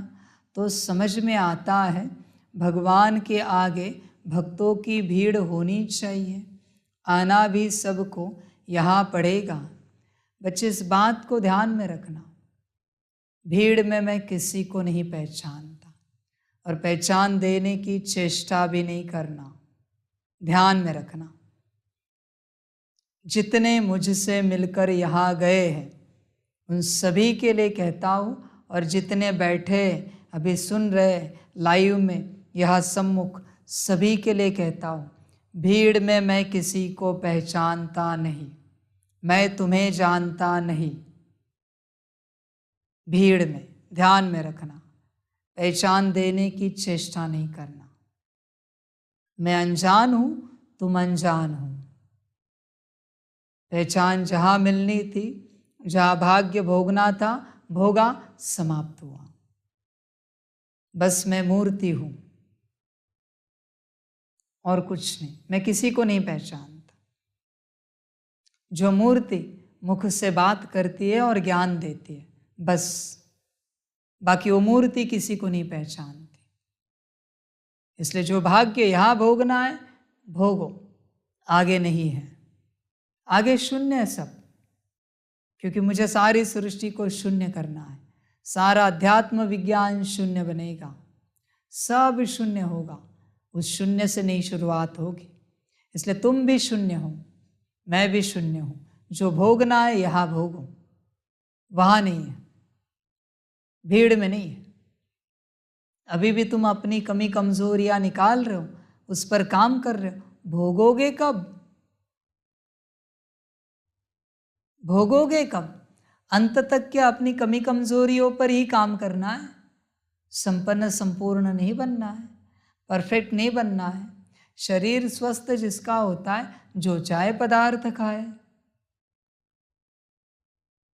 तो समझ में आता है भगवान के आगे भक्तों की भीड़ होनी चाहिए। आना भी सबको यहाँ पड़ेगा। बच्चे इस बात को ध्यान में रखना, भीड़ में मैं किसी को नहीं पहचानता और पहचान देने की चेष्टा भी नहीं करना। ध्यान में रखना, जितने मुझसे मिलकर यहाँ गए हैं उन सभी के लिए कहता हूँ, और जितने बैठे अभी सुन रहे लाइव में यह सम्मुख, सभी के लिए कहता हूँ, भीड़ में मैं किसी को पहचानता नहीं, मैं तुम्हें जानता नहीं। भीड़ में ध्यान में रखना, पहचान देने की चेष्टा नहीं करना। मैं अनजान हूँ, तुम अनजान हो। पहचान जहाँ मिलनी थी, जहाँ भाग्य भोगना था, भोगा, समाप्त हुआ। बस मैं मूर्ति हूँ और कुछ नहीं, मैं किसी को नहीं पहचानता। जो मूर्ति मुख से बात करती है और ज्ञान देती है, बस, बाकी वो मूर्ति किसी को नहीं पहचानती। इसलिए जो भाग्य यहाँ भोगना है भोगो, आगे नहीं है, आगे शून्य है सब, क्योंकि मुझे सारी सृष्टि को शून्य करना है। सारा अध्यात्म विज्ञान शून्य बनेगा, सब शून्य होगा, उस शून्य से नई शुरुआत होगी। इसलिए तुम भी शून्य हो, मैं भी शून्य हूँ। जो भोगना है यहाँ भोगो, वहाँ नहीं है, भीड़ में नहीं है। अभी भी तुम अपनी कमी कमजोरियां निकाल रहे हो, उस पर काम कर रहे हो, भोगोगे कब? भोगोगे कब? अंत तक क्या अपनी कमी कमजोरियों पर ही काम करना है? संपन्न संपूर्ण नहीं बनना है, परफेक्ट नहीं बनना है। शरीर स्वस्थ जिसका होता है, जो चाहे पदार्थ खाए।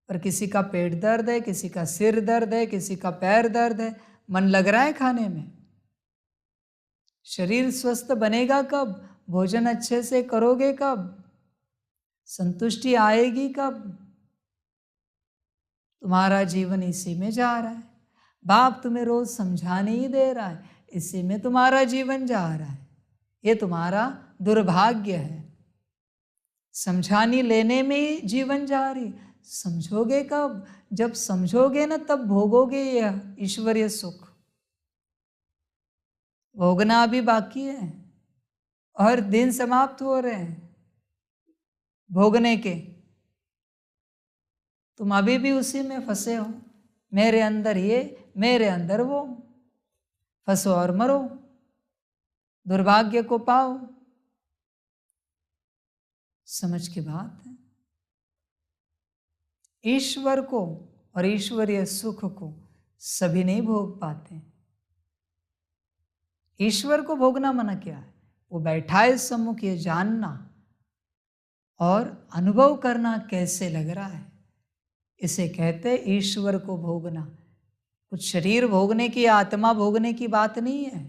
पर किसी का पेट दर्द है, किसी का सिर दर्द है, किसी का पैर दर्द है, मन लग रहा है खाने में। शरीर स्वस्थ बनेगा कब? भोजन अच्छे से करोगे कब? संतुष्टि आएगी कब? तुम्हारा जीवन इसी में जा रहा है। बाप तुम्हें रोज समझाने ही दे रहा है, इसी में तुम्हारा जीवन जा रहा है। ये तुम्हारा दुर्भाग्य है। समझाने लेने में ही जीवन जा रही। समझोगे कब? जब समझोगे ना, तब भोगोगे यह ईश्वरीय सुख। भोगना अभी बाकी है और दिन समाप्त हो रहे हैं भोगने के। तुम अभी भी उसी में फंसे हो, मेरे अंदर ये, मेरे अंदर वो। फंसो और मरो, दुर्भाग्य को पाओ। समझ की बात है। ईश्वर को और ईश्वरीय सुख को सभी नहीं भोग पाते। ईश्वर को भोगना मना क्या है? वो बैठा है सम्मुख, ये जानना और अनुभव करना कैसे लग रहा है, इसे कहते ईश्वर को भोगना। कुछ शरीर भोगने की, आत्मा भोगने की बात नहीं है।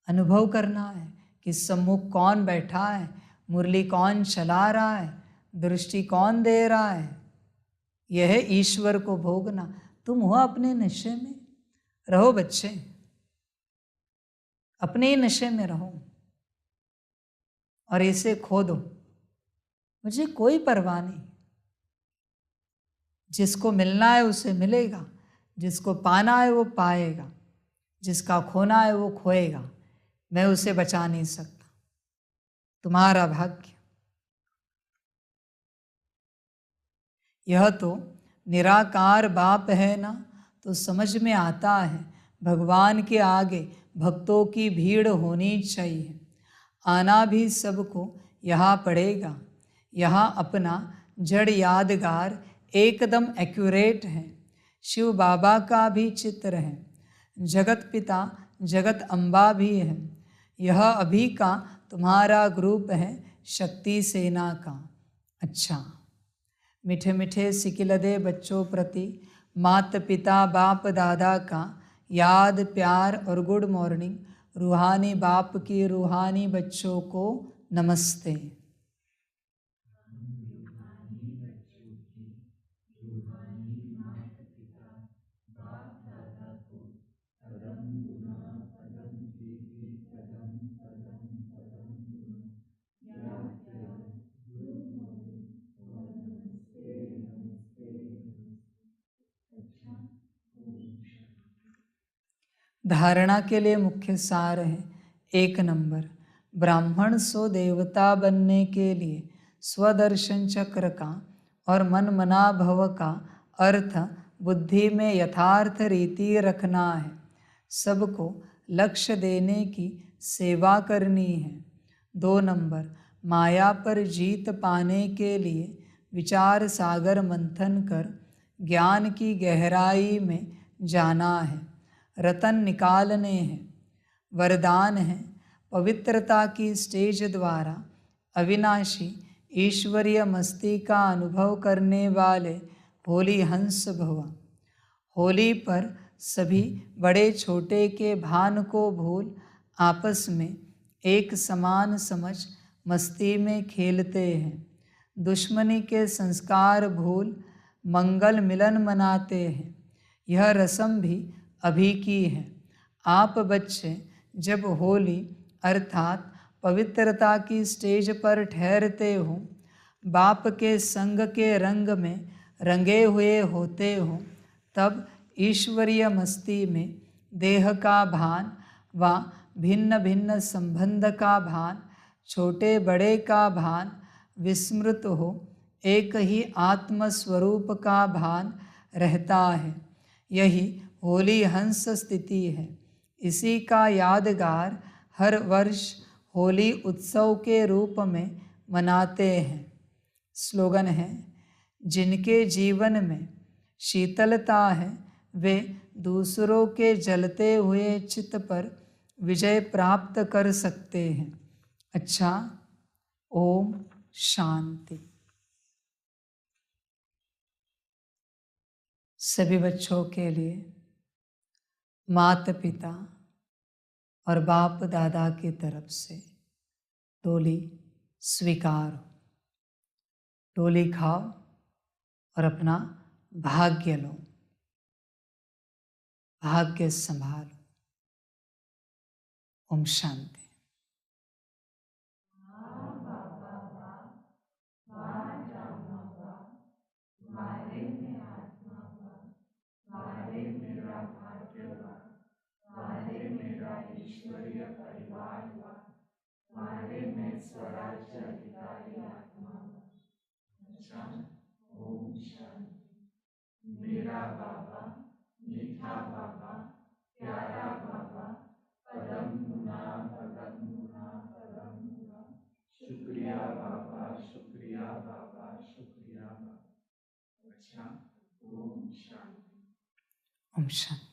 अनुभव करना है कि सम्मुख कौन बैठा है, मुरली कौन चला रहा है, दृष्टि कौन दे रहा है। यह है ईश्वर को भोगना। तुम हो अपने नशे में, रहो बच्चे, अपने नशे में रहो और इसे खो दो। मुझे कोई परवाह नहीं। जिसको मिलना है उसे मिलेगा, जिसको पाना है वो पाएगा, जिसका खोना है वो खोएगा। मैं उसे बचा नहीं सकता। तुम्हारा भाग्य। यह तो निराकार बाप है ना, तो समझ में आता है भगवान के आगे भक्तों की भीड़ होनी चाहिए। आना भी सबको यहाँ पड़ेगा। यहाँ अपना जड़ यादगार एकदम एक्यूरेट है। शिव बाबा का भी चित्र है। जगत पिता जगत अम्बा भी है। यह अभी का तुम्हारा ग्रुप है शक्ति सेना का। अच्छा, मीठे मीठे सिकिलदे बच्चों प्रति मात पिता बाप दादा का याद प्यार और गुड मॉर्निंग। रूहानी बाप की रूहानी बच्चों को नमस्ते। धारणा के लिए मुख्य सार है। 1 नंबर, ब्राह्मण सो देवता बनने के लिए स्वदर्शन चक्र का और मन मना भव का अर्थ बुद्धि में यथार्थ रीति रखना है। सबको लक्ष्य देने की सेवा करनी है। 2 नंबर, माया पर जीत पाने के लिए विचार सागर मंथन कर ज्ञान की गहराई में जाना है। रतन निकालने हैं। वरदान है पवित्रता की स्टेज द्वारा अविनाशी ईश्वरीय मस्ती का अनुभव करने वाले होली हंस भव। होली पर सभी बड़े छोटे के भान को भूल आपस में एक समान समझ मस्ती में खेलते हैं। दुश्मनी के संस्कार भूल मंगल मिलन मनाते हैं। यह रस्म भी अभी की है। आप बच्चे जब होली अर्थात पवित्रता की स्टेज पर ठहरते हो, बाप के संग के रंग में रंगे हुए होते हो, तब ईश्वरीय मस्ती में देह का भान व भिन्न भिन्न संबंध का भान, छोटे बड़े का भान विस्मृत हो एक ही आत्म स्वरूप का भान रहता है। यही होली हंस स्थिति है। इसी का यादगार हर वर्ष होली उत्सव के रूप में मनाते हैं। स्लोगन है, जिनके जीवन में शीतलता है वे दूसरों के जलते हुए चित्त पर विजय प्राप्त कर सकते हैं। अच्छा, ओम शांति। सभी बच्चों के लिए माता पिता और बाप दादा की तरफ से डोली स्वीकार हो। डोली खाओ और अपना भाग्य लो, भाग्य संभालो। ओम शांति। ईश्वरीय परिवार हुआ, तुम्हारे में स्वराज्य अधिकारी आत्मा हुआ। अच्छा, ओम शांति। मेरा बाबा, मीठा बाबा, प्यारा बाबा, परम गुना, परम गुना, परम गुना। शुक्रिया बाबा, शुक्रिया बाबा, शुक्रिया बाबा। अच्छा, ओम शांति। ओम शांति।